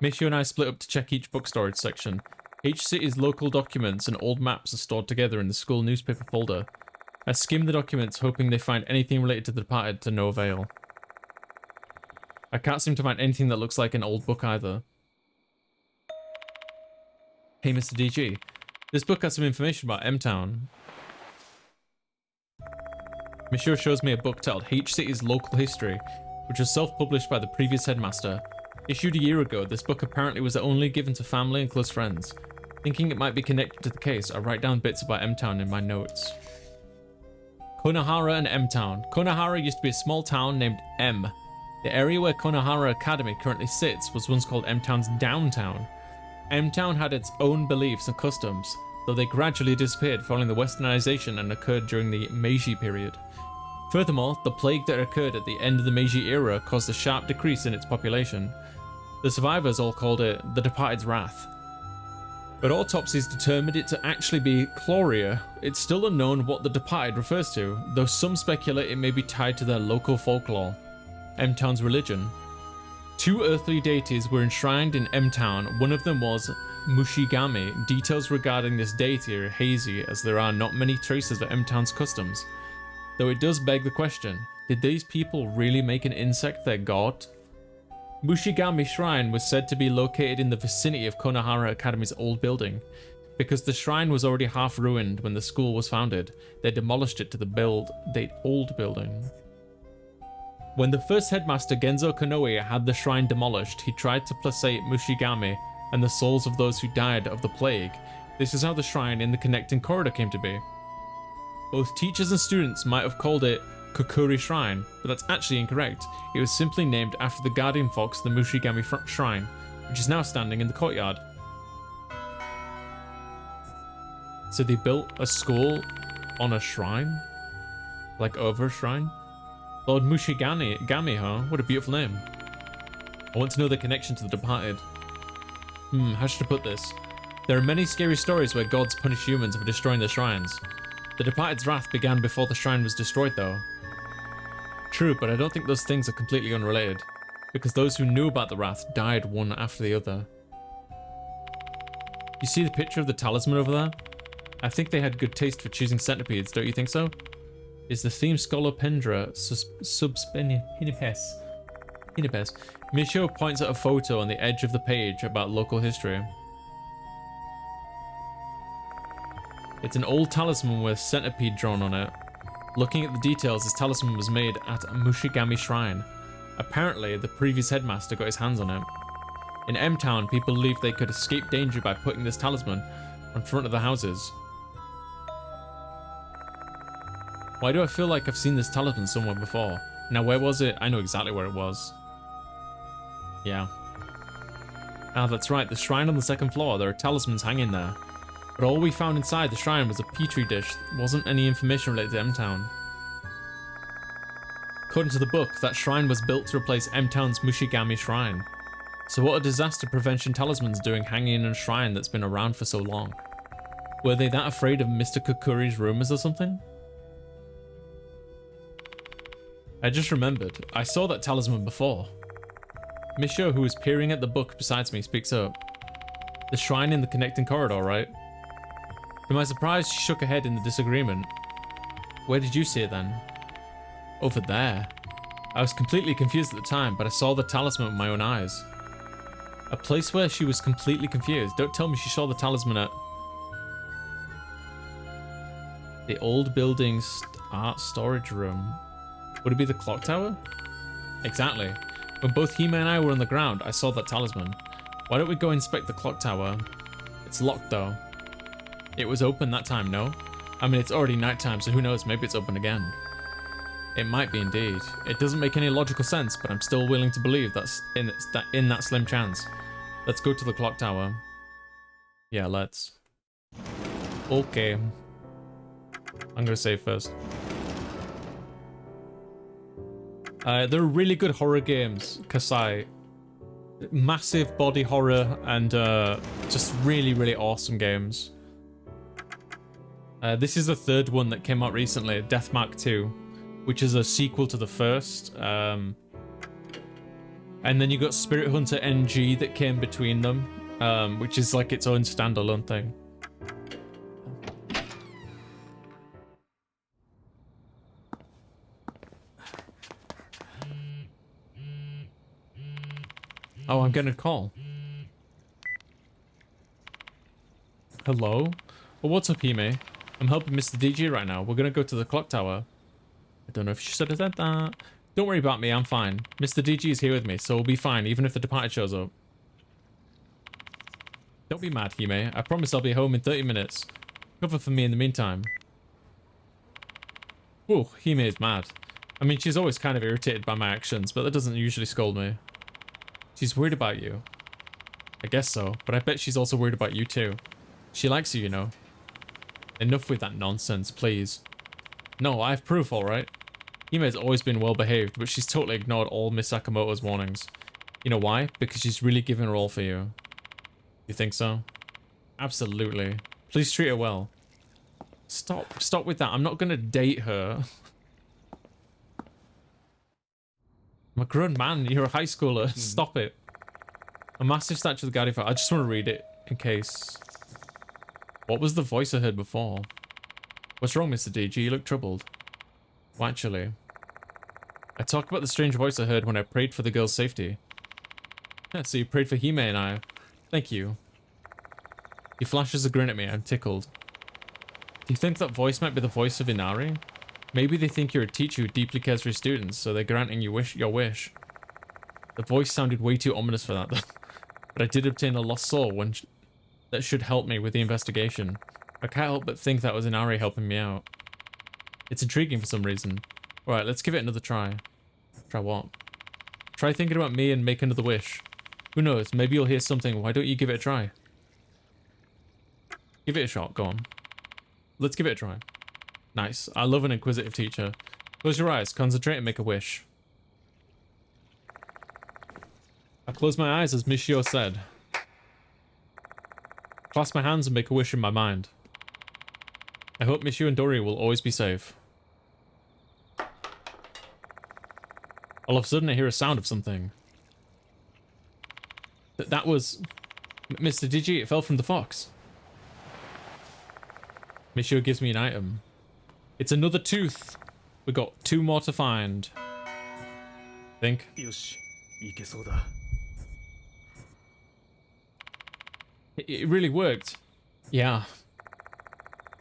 Michio and I split up to check each book storage section. Each city's local documents and old maps are stored together in the school newspaper folder. I skim the documents, hoping they find anything related to the departed, to no avail. I can't seem to find anything that looks like an old book either. Hey, Mr. DG. This book has some information about M-Town. Michio shows me a book titled H City's Local History, which was self-published by the previous headmaster. Issued a year ago, this book apparently was only given to family and close friends. Thinking it might be connected to the case, I write down bits about M-Town in my notes. Konohara and M-Town. Konohara used to be a small town named M. The area where Konohara Academy currently sits was once called M-Town's downtown. M-Town had its own beliefs and customs, though they gradually disappeared following the westernization and occurred during the Meiji period. Furthermore, the plague that occurred at the end of the Meiji era caused a sharp decrease in its population. The survivors all called it the Departed's Wrath. But autopsies determined it to actually be Chloria. It's still unknown what the Departed refers to, though some speculate it may be tied to their local folklore, M-Town's religion. 2 earthly deities were enshrined in M-Town. One of them was Mushigami. Details regarding this deity are hazy, as there are not many traces of M-Town's customs. Though it does beg the question, did these people really make an insect their god? Mushigami Shrine was said to be located in the vicinity of Konohara Academy's old building. Because the shrine was already half ruined when the school was founded, they demolished it to the old building. When the first headmaster Genzo Konoe had the shrine demolished, he tried to placate Mushigami and the souls of those who died of the plague. This is how the shrine in the connecting corridor came to be. Both teachers and students might have called it Kokuri Shrine, but that's actually incorrect. It was simply named after the guardian fox, the Mushigami Shrine, which is now standing in the courtyard. So they built a school on a shrine? Like over a shrine? Lord Mushigami, huh? What a beautiful name. I want to know the connection to the departed. How should I put this? There are many scary stories where gods punish humans for destroying their shrines. The Departed's wrath began before the shrine was destroyed though. True, but I don't think those things are completely unrelated, because those who knew about the wrath died one after the other. You see the picture of the talisman over there? I think they had good taste for choosing centipedes, don't you think so? Is the theme Scolopendra subspinipes? Michio points at a photo on the edge of the page about local history. It's an old talisman with centipede drawn on it. Looking at the details, this talisman was made at a Mushigami Shrine. Apparently, the previous headmaster got his hands on it. In M-Town, people believed they could escape danger by putting this talisman in front of the houses. Why do I feel like I've seen this talisman somewhere before? Now, where was it? I know exactly where it was. Yeah. Ah, that's right, the shrine on the 2nd floor. There are talismans hanging there. But all we found inside the shrine was a petri dish. There wasn't any information related to M-Town. According to the book, that shrine was built to replace M-Town's Mushigami Shrine. So what are disaster prevention talismans doing hanging in a shrine that's been around for so long? Were they that afraid of Mr. Kokuri's rumors or something? I just remembered, I saw that talisman before. Michio, who was peering at the book beside me, speaks up. The shrine in the connecting corridor, right? To my surprise, she shook her head in the disagreement. Where did you see it then? Over there. I was completely confused at the time, but I saw the talisman with my own eyes. A place where she was completely confused. Don't tell me she saw the talisman at the old building's art storage room. Would it be the clock tower? Exactly. When both Hime and I were on the ground, I saw that talisman. Why don't we go inspect the clock tower? It's locked though. It was open that time, no? I mean, it's already nighttime, so who knows, maybe it's open again. It might be indeed. It doesn't make any logical sense, but I'm still willing to believe that's in that slim chance. Let's go to the clock tower. Yeah, let's. Okay. I'm gonna save first. They're really good horror games, Kasai. Massive body horror and just really, really awesome games. This is the 3rd one that came out recently, Deathmark 2, which is a sequel to the first. And then you got Spirit Hunter NG that came between them, which is like its own standalone thing. Oh, I'm getting a call. Hello? Well, what's up, Hime? I'm helping Mr. DJ right now. We're gonna go to the clock tower. I don't know if she said that. Don't worry about me, I'm fine. Mr. DG is here with me, so we'll be fine, even if the departed shows up. Don't be mad, Hime. I promise I'll be home in 30 minutes. Cover for me in the meantime. Whoa, Hime is mad. I mean, she's always kind of irritated by my actions, but that doesn't usually scold me. She's worried about you. I guess so, but I bet she's also worried about you too. She likes you, you know. Enough with that nonsense, please. No, I have proof, alright? Hime's always been well behaved, but she's totally ignored all Miss Sakamoto's warnings. You know why? Because she's really giving her all for you. You think so? Absolutely. Please treat her well. Stop with that. I'm not gonna date her. I'm a grown man. You're a high schooler. Stop it. A massive statue of the Guardian. I just want to read it in case. What was the voice I heard before? What's wrong, Mr. DG? You look troubled. Well, actually, I talked about the strange voice I heard when I prayed for the girl's safety. Yeah, so you prayed for Hime and I. Thank you. He flashes a grin at me. I'm tickled. Do you think that voice might be the voice of Inari? Maybe they think you're a teacher who deeply cares for his students, so they're granting you your wish. The voice sounded way too ominous for that, though. But I did obtain a lost soul that should help me with the investigation. I can't help but think that was Inari helping me out. It's intriguing for some reason. Alright, let's give it another try. Try what? Try thinking about me and make another wish. Who knows, maybe you'll hear something. Why don't you give it a try? Give it a shot, go on. Let's give it a try. Nice. I love an inquisitive teacher. Close your eyes, concentrate and make a wish. I close my eyes as Michio said. Clasp my hands and make a wish in my mind. I hope Michio and Dory will always be safe. All of a sudden I hear a sound of something. That was... Mr. Digi, it fell from the fox. Michio gives me an item. It's another tooth. We got 2 more to find. Think. よし、いけそうだ。 It really worked. Yeah.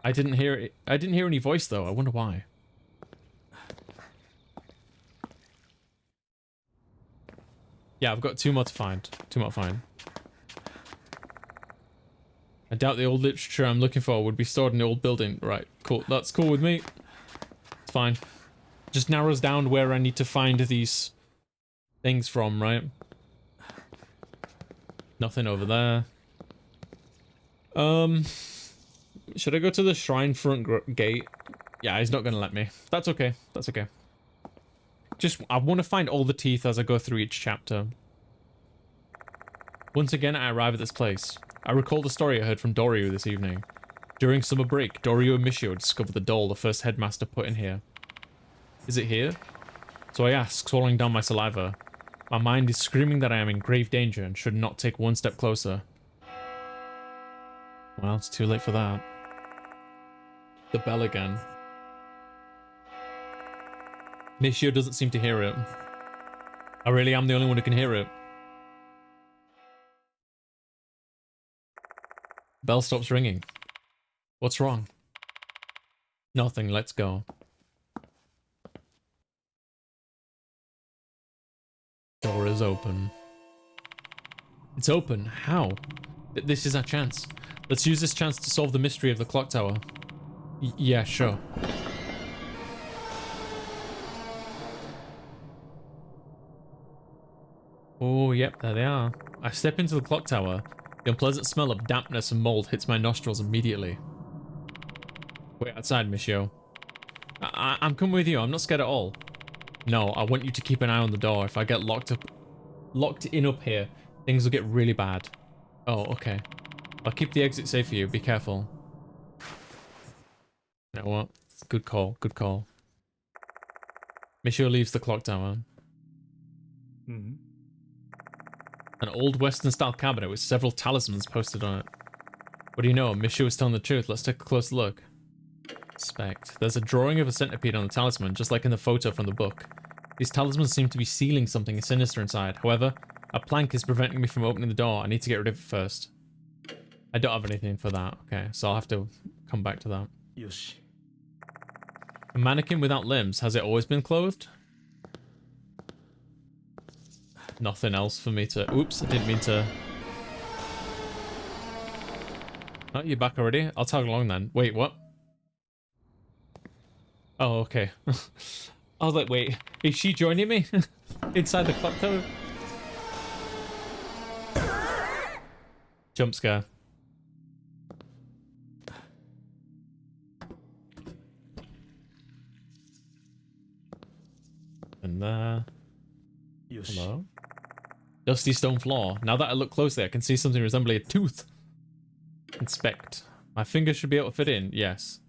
I didn't hear it. I didn't hear any voice though. I wonder why. Yeah, I've got 2 more to find. 2 more to find. I doubt the old literature I'm looking for would be stored in the old building. Right, cool. That's cool with me. It's fine. Just narrows down where I need to find these things from, right? Nothing over there. Should I go to the shrine front gate? Yeah, he's not gonna let me. That's okay. That's okay. Just, I want to find all the teeth as I go through each chapter. Once again, I arrive at this place. I recall the story I heard from Doryu this evening. During summer break, Doryu and Michio discovered the doll the first headmaster put in here. Is it here? So I ask, swallowing down my saliva. My mind is screaming that I am in grave danger and should not take one step closer. Well, it's too late for that. The bell again. Michio doesn't seem to hear it. I really am the only one who can hear it. Bell stops ringing. What's wrong? Nothing, let's go. Door is open. It's open. How? This is our chance. Let's use this chance to solve the mystery of the clock tower. Yeah, sure. Oh, yep, there they are. I step into the clock tower. The unpleasant smell of dampness and mold hits my nostrils immediately. Wait outside, Michio. I'm coming with you. I'm not scared at all. No, I want you to keep an eye on the door. If I get locked in up here, things will get really bad. Oh, okay. I'll keep the exit safe for you. Be careful. You know what? Good call. Good call. Michio leaves the clock tower. An old Western-style cabinet with several talismans posted on it. What do you know? Michio was telling the truth. Let's take a close look. Inspect. There's a drawing of a centipede on the talisman, just like in the photo from the book. These talismans seem to be sealing something sinister inside. However, a plank is preventing me from opening the door. I need to get rid of it first. I don't have anything for that. Okay, so I'll have to come back to that. Yoshi. A mannequin without limbs. Has it always been clothed? Nothing else for me to... Oops, I didn't mean to... Oh, you're back already? I'll tag along then. Wait, what? Oh, okay. I was like, wait, is she joining me? Inside the clock tower? Jump scare. dusty stone floor. Now that I look closely, I can see something resembling a tooth. Inspect. My finger should be able to fit in. Yes.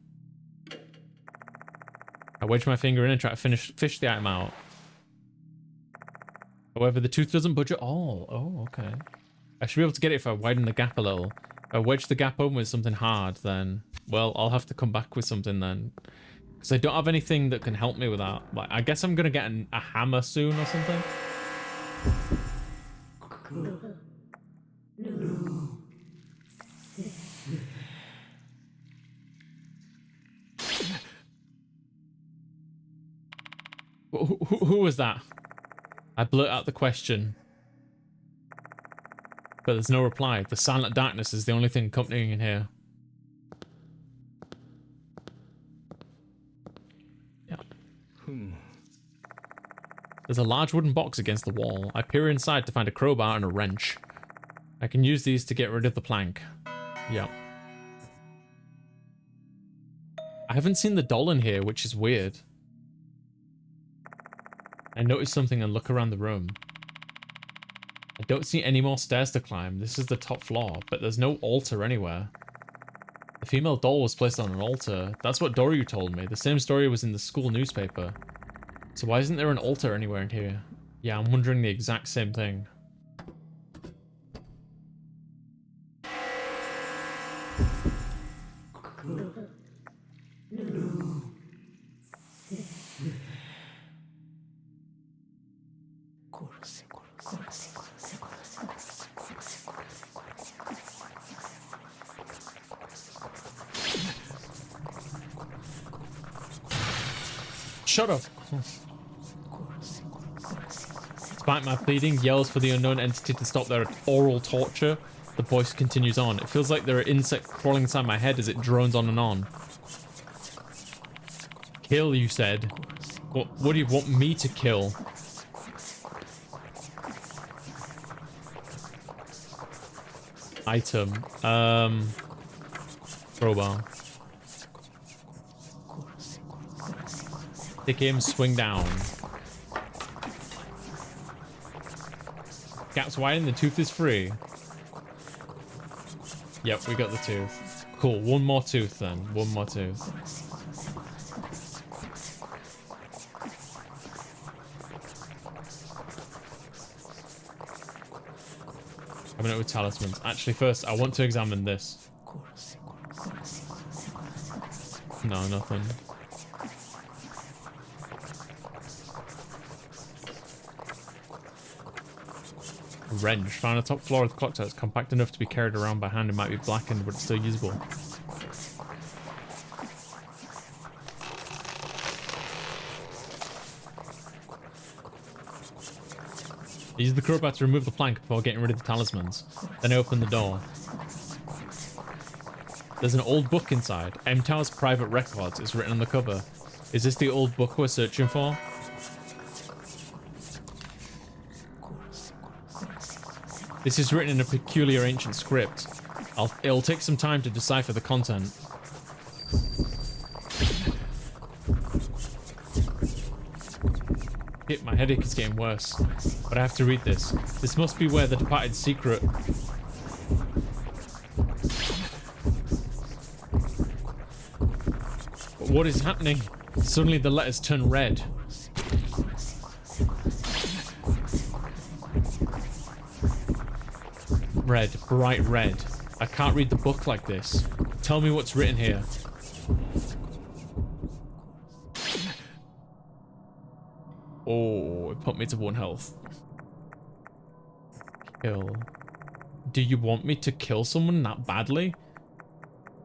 I wedge my finger in and try to fish the item out. However, the tooth doesn't budge at all. Oh, okay. I should be able to get it if I widen the gap a little. If I wedge the gap open with something hard, then... Well, I'll have to come back with something then. Because I don't have anything that can help me with that. Like, I guess I'm going to get a hammer soon or something. Who was that? I blurt out the question. But there's no reply. The silent darkness is the only thing accompanying in here. Yeah. There's a large wooden box against the wall. I peer inside to find a crowbar and a wrench. I can use these to get rid of the plank. Yeah. I haven't seen the doll in here, which is weird. I notice something and look around the room. I don't see any more stairs to climb. This is the top floor, but there's no altar anywhere. The female doll was placed on an altar. That's what Doryu told me. The same story was in the school newspaper. So why isn't there an altar anywhere in here? Yeah, I'm wondering the exact same thing. Shut up! Despite my pleading, yells for the unknown entity to stop their oral torture, the voice continues on. It feels like there are insects crawling inside my head as it drones on and on. Kill, you said. What do you want me to kill? Item. Crowbar. Stick him, swing down. Gap's widen, the tooth is free. Yep, we got the tooth. Cool, one more tooth then. One more tooth. Coming up with talismans. Actually, first, I want to examine this. No, nothing. Wrench. Found a top floor of the clock tower. It's compact enough to be carried around by hand. It might be blackened, but it's still usable. Use the crowbar to remove the plank before getting rid of the talismans. Then I open the door. There's an old book inside. M Tower's private records is written on the cover. Is this the old book we're searching for? This is written in a peculiar ancient script. It'll take some time to decipher the content. Shit, my headache is getting worse. But I have to read this. This must be where the departed secret... But what is happening? Suddenly the letters turn red. Red, bright red. I can't read the book like this. Tell me what's written here. Oh, it put me to 1 health. Kill. Do you want me to kill someone that badly?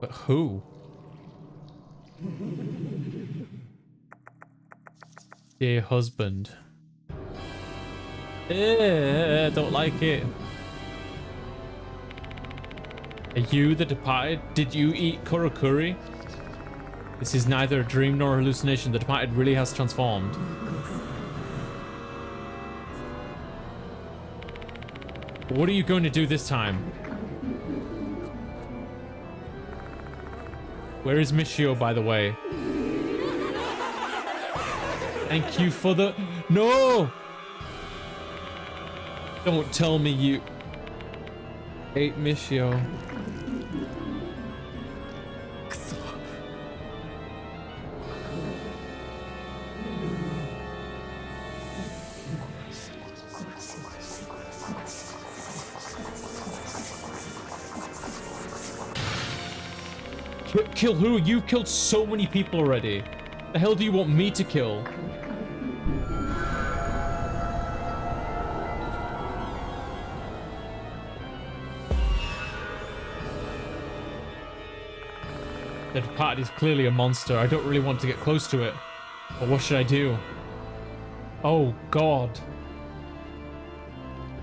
But who? Dear husband. Don't like it. Are you the departed? Did you eat kurokuri? This is neither a dream nor a hallucination. The departed really has transformed. What are you going to do this time? Where is Michio, by the way? Thank you for the... No! Don't tell me you ate Michio. Kill who? You've killed so many people already. The hell do you want me to kill? The Departed is clearly a monster. I don't really want to get close to it. But what should I do? Oh, God.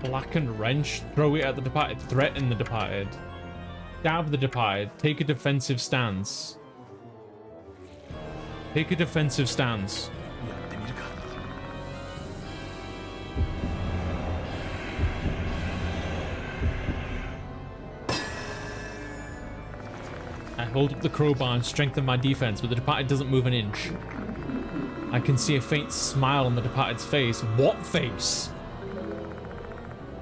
Blackened wrench. Throw it at the Departed. Threaten the Departed. Stab the Departed. Take a defensive stance. Take a defensive stance. I hold up the crowbar and strengthen my defense, but the Departed doesn't move an inch. I can see a faint smile on the Departed's face. What face?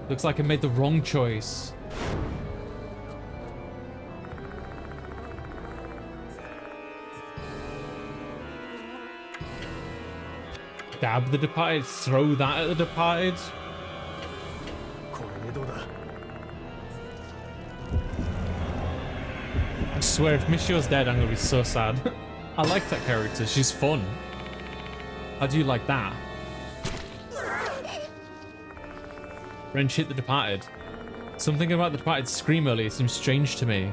Looks like I made the wrong choice. Stab the Departed, throw that at the Departed. I swear, if Michio's dead, I'm gonna be so sad. I like that character, she's fun. How do you like that? Wrench hit the Departed. Something about the Departed's scream earlier seems strange to me.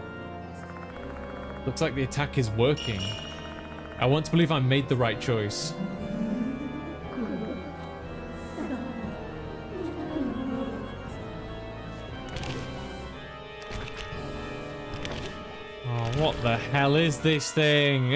Looks like the attack is working. I want to believe I made the right choice. What the hell is this thing?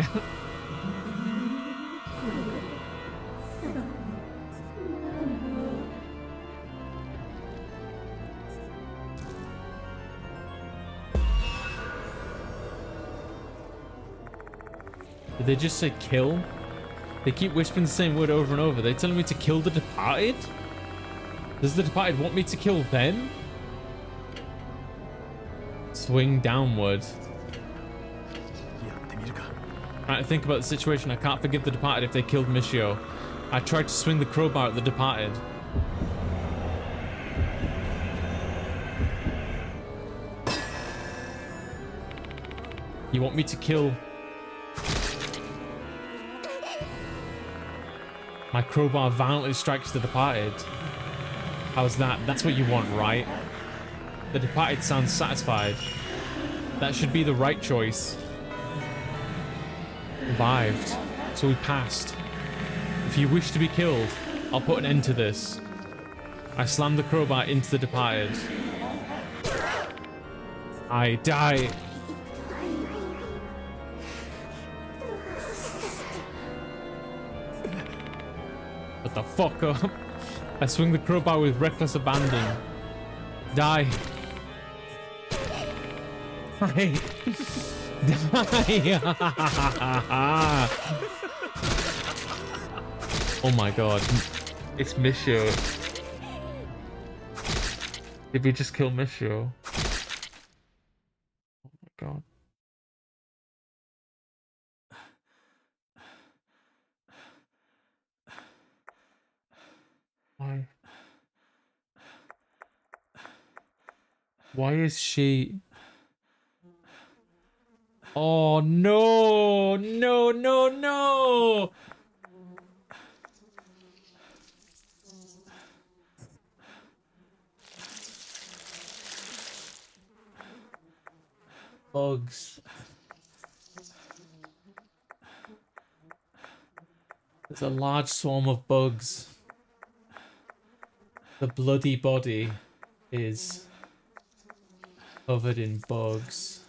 Did they just say kill? They keep whispering the same word over and over. They're telling me to kill the Departed? Does the Departed want me to kill them? Swing downward. Trying to think about the situation. I can't forgive the Departed if they killed Michio. I tried to swing the crowbar at the Departed. You want me to kill... My crowbar violently strikes the Departed. How's that? That's what you want, right? The Departed sounds satisfied. That should be the right choice. Survived. So we passed. If you wish to be killed, I'll put an end to this. I slammed the crowbar into the Departed. I die. Shut the fuck up. I swing the crowbar with reckless abandon. Die. Die. Die. Oh my god. It's Michio. Did we just kill Michio? Oh my god. Why? Why is she... Oh no! No, no, no! Bugs. There's a large swarm of bugs. The bloody body is covered in bugs.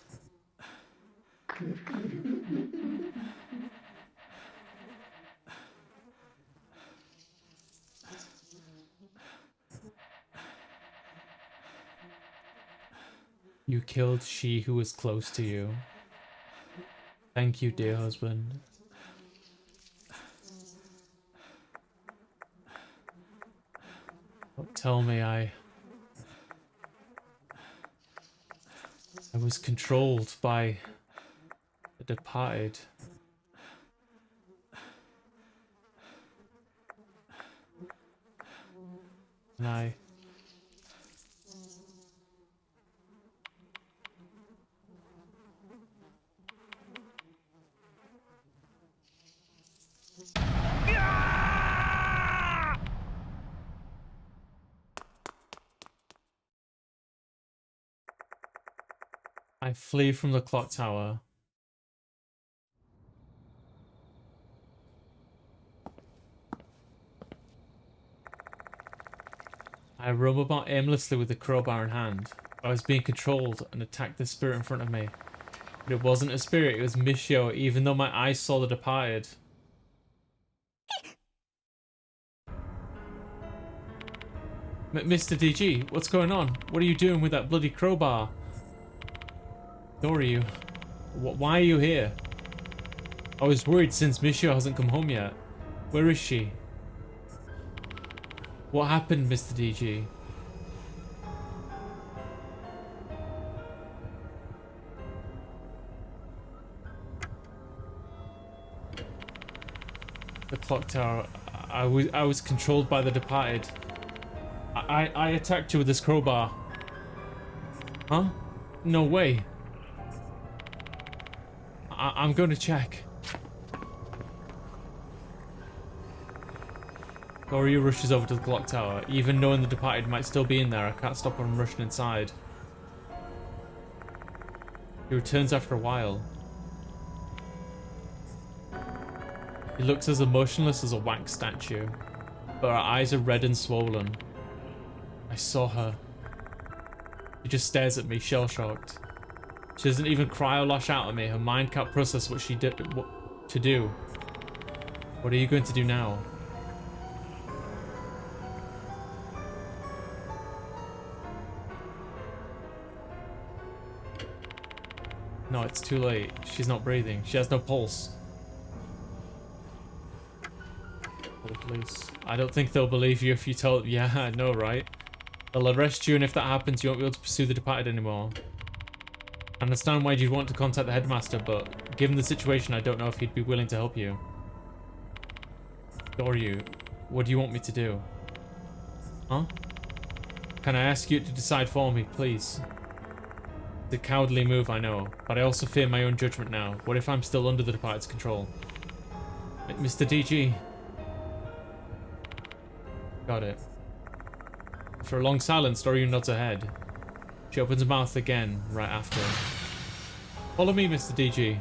You killed she who was close to you. Thank you, dear husband. Don't tell me I I was controlled by the departed. And I flee from the clock tower. I roam about aimlessly with the crowbar in hand. I was being controlled and attacked the spirit in front of me. But it wasn't a spirit, it was Michio, even though my eyes saw the departed. Mr. DG, what's going on? What are you doing with that bloody crowbar? Doryu, why are you here? I was worried since Michio hasn't come home yet. Where is she? What happened, Mr. DG? The clock tower. I was controlled by the departed. I attacked you with this crowbar. Huh? No way. I'm going to check. Doryu rushes over to the clock tower. Even knowing the departed might still be in there, I can't stop her from rushing inside. He returns after a while. He looks as emotionless as a wax statue, but her eyes are red and swollen. I saw her. She just stares at me, shell-shocked. She doesn't even cry or lash out at me. Her mind can't process what she did. What to do. What are you going to do now? No, it's too late. She's not breathing. She has no pulse. Call the police. I don't think they'll believe you if you tell... Yeah, I know, right? They'll arrest you, and if that happens, you won't be able to pursue the departed anymore. I understand why you'd want to contact the headmaster, but given the situation, I don't know if he'd be willing to help you. Doryu, what do you want me to do? Huh? Can I ask you to decide for me, please? It's a cowardly move, I know, but I also fear my own judgment now. What if I'm still under the departed's control? Mr. DG. Got it. After a long silence, Doryu nods her head. She opens her mouth again, right after. Follow me, Mr. DG.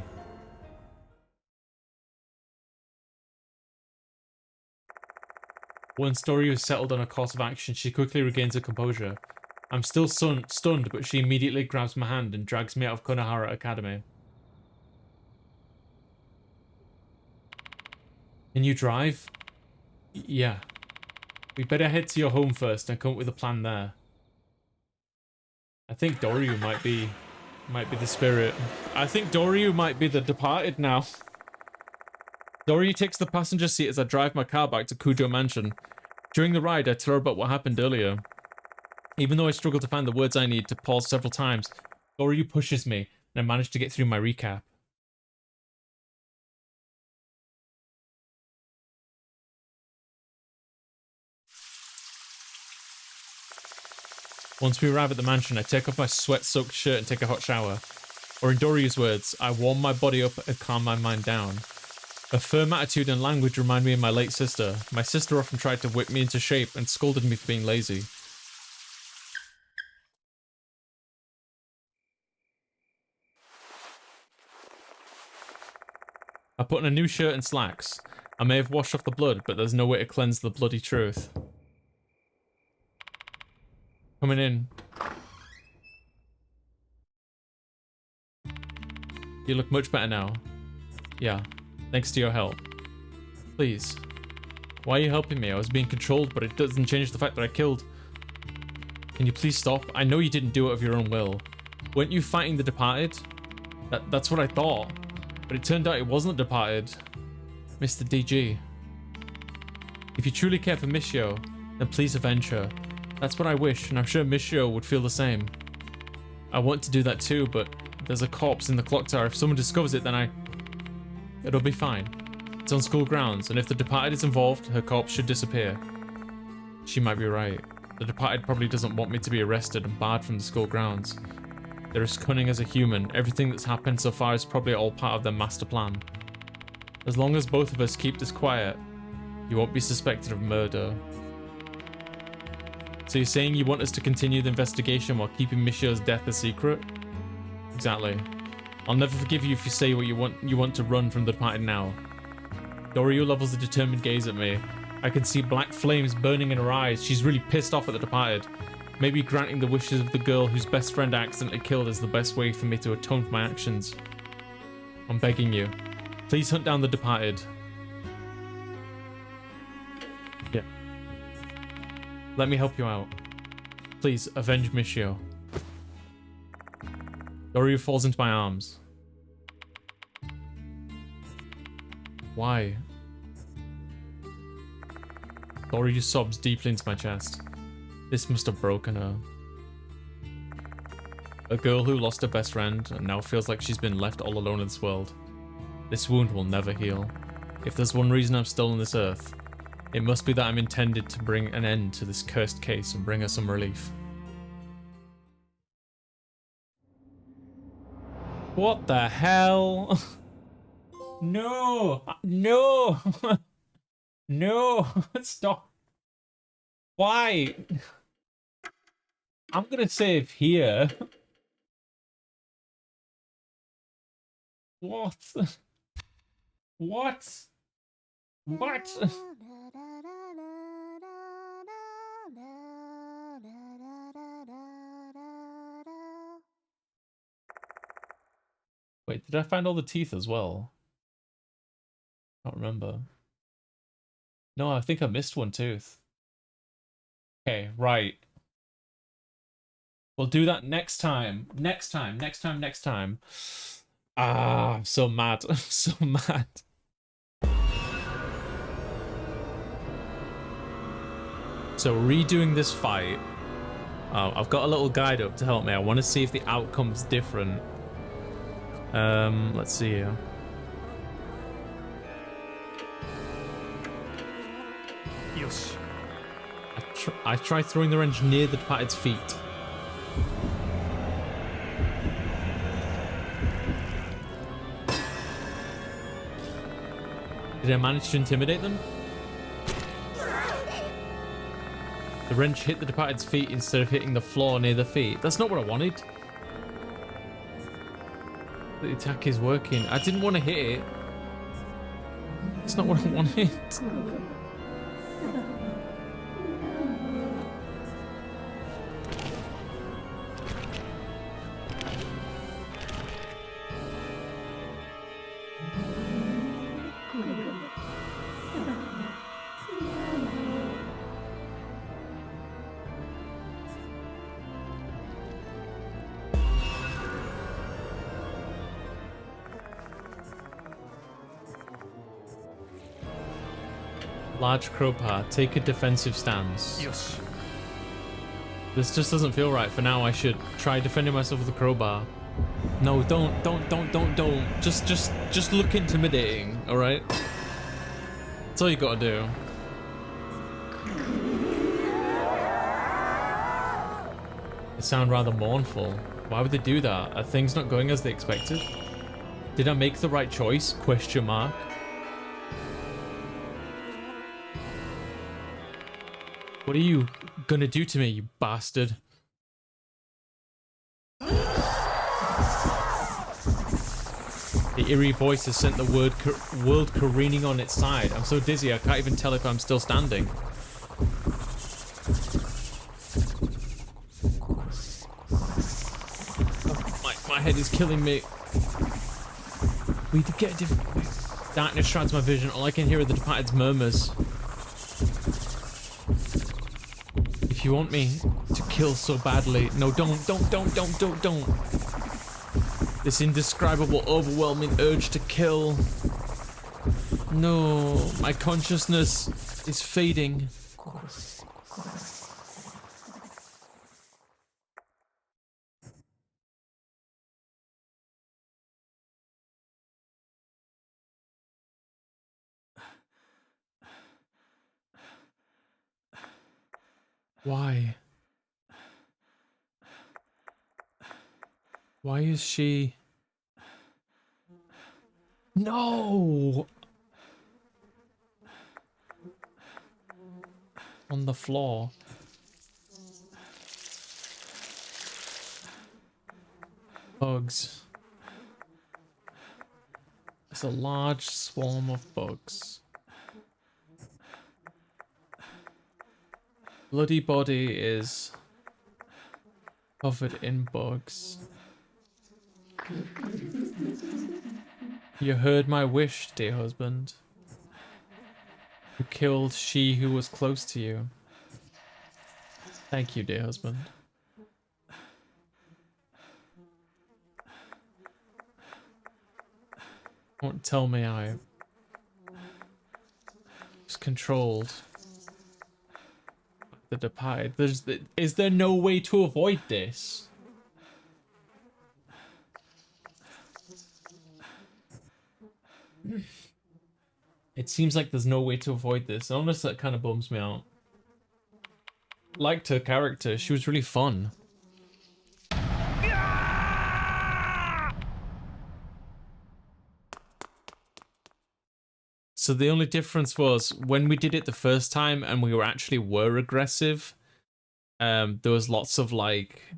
Once Doryu is settled on a course of action, she quickly regains her composure. I'm still stunned, but she immediately grabs my hand and drags me out of Konohara Academy. Can you drive? Yeah. We better head to your home first and come up with a plan there. I think Doryu might be the spirit. I think Doryu might be the departed now. Doryu takes the passenger seat as I drive my car back to Kujo Mansion. During the ride, I tell her about what happened earlier. Even though I struggle to find the words I need to pause several times, Doryu pushes me, and I manage to get through my recap. Once we arrive at the mansion, I take off my sweat-soaked shirt and take a hot shower. Or in Doryu's words, I warm my body up and calm my mind down. Her firm attitude and language remind me of my late sister. My sister often tried to whip me into shape and scolded me for being lazy. I put on a new shirt and slacks. I may have washed off the blood, but there's no way to cleanse the bloody truth. Coming in. You look much better now. Yeah, thanks to your help. Please. Why are you helping me? I was being controlled, but it doesn't change the fact that I killed. Can you please stop? I know you didn't do it of your own will. Weren't you fighting the departed? That's what I thought. But it turned out it wasn't the departed. Mr. DG. If you truly care for Michio, then please avenge her. That's what I wish, and I'm sure Michio would feel the same. I want to do that too, but there's a corpse in the clock tower. If someone discovers it, then it'll be fine. It's on school grounds, and if the departed is involved, her corpse should disappear. She might be right. The departed probably doesn't want me to be arrested and barred from the school grounds. They're as cunning as a human. Everything that's happened so far is probably all part of their master plan. As long as both of us keep this quiet, you won't be suspected of murder. So you're saying you want us to continue the investigation while keeping Michio's death a secret? Exactly. I'll never forgive you if you say what you want to run from the departed now. Doryu levels a determined gaze at me. I can see black flames burning in her eyes. She's really pissed off at the departed. Maybe granting the wishes of the girl whose best friend I accidentally killed is the best way for me to atone for my actions. I'm begging you. Please hunt down the departed. Yeah. Let me help you out. Please, avenge Michio. Doryu falls into my arms. Why? Doryu sobs deeply into my chest. This must have broken her. A girl who lost her best friend and now feels like she's been left all alone in this world. This wound will never heal. If there's one reason I'm still on this earth, it must be that I'm intended to bring an end to this cursed case and bring her some relief. What the hell? No! No! No! Stop! Why? I'm gonna save here. What? What? What? Wait, did I find all the teeth as well? I don't remember. No, I think I missed one tooth. Okay, right. We'll do that next time. Next time. Ah, I'm so mad. I'm so mad. So redoing this fight. I've got a little guide up to help me. I want to see if the outcome's different. Let's see here. Yosh. I tried throwing the wrench near the departed's feet. Did I manage to intimidate them? The wrench hit the departed's feet instead of hitting the floor near the feet. That's not what I wanted. The attack is working. I didn't want to hit it. That's not what I wanted. Large crowbar. Take a defensive stance. Yosh. This just doesn't feel right. For now, I should try defending myself with a crowbar. No, don't. Just look intimidating, all right? That's all you gotta do. They sound rather mournful. Why would they do that? Are things not going as they expected? Did I make the right choice? Question mark. What are you gonna do to me, you bastard? The eerie voice has sent the world careening on its side. I'm so dizzy I can't even tell if I'm still standing. Oh, my head is killing me. We need to get a different... Darkness shrouds my vision. All I can hear are the departed's murmurs. If you want me to kill so badly... No, don't. This indescribable, overwhelming urge to kill. No, my consciousness is fading. Why? Why is she... No! On the floor. Bugs. It's a large swarm of bugs. Bloody body is covered in bugs. You heard my wish, dear husband. You killed she who was close to you. Thank you, dear husband. Don't tell me I was controlled. The departed. Is there no way to avoid this? It seems like there's no way to avoid this. Honestly, that kind of bums me out. Liked her character. She was really fun. So the only difference was when we did it the first time and we were aggressive, there was lots of like,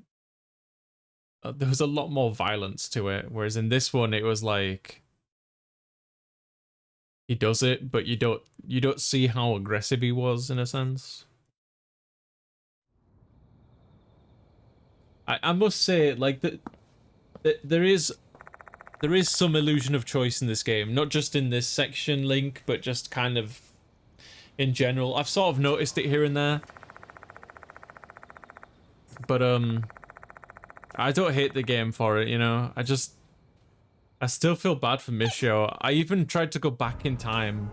there was a lot more violence to it. Whereas in this one, it was like, he does it, but you don't see how aggressive he was in a sense. I must say, like, there is some illusion of choice in this game, not just in this section, Link, but just kind of in general. I've sort of noticed it here and there, but I don't hate the game for it, you know. I still feel bad for Michio. I even tried to go back in time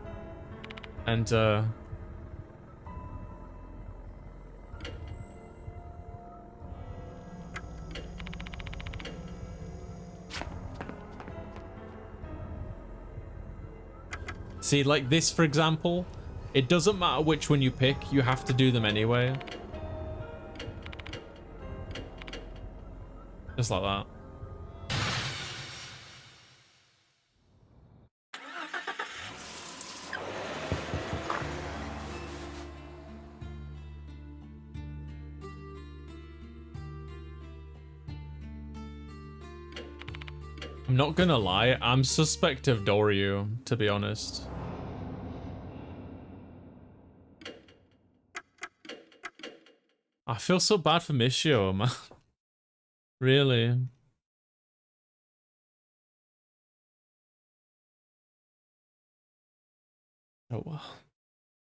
and see, like this, for example, it doesn't matter which one you pick, you have to do them anyway. Just like that. I'm not gonna lie, I'm suspect of Doryu, to be honest. I feel so bad for Michio, man. Really. Oh well.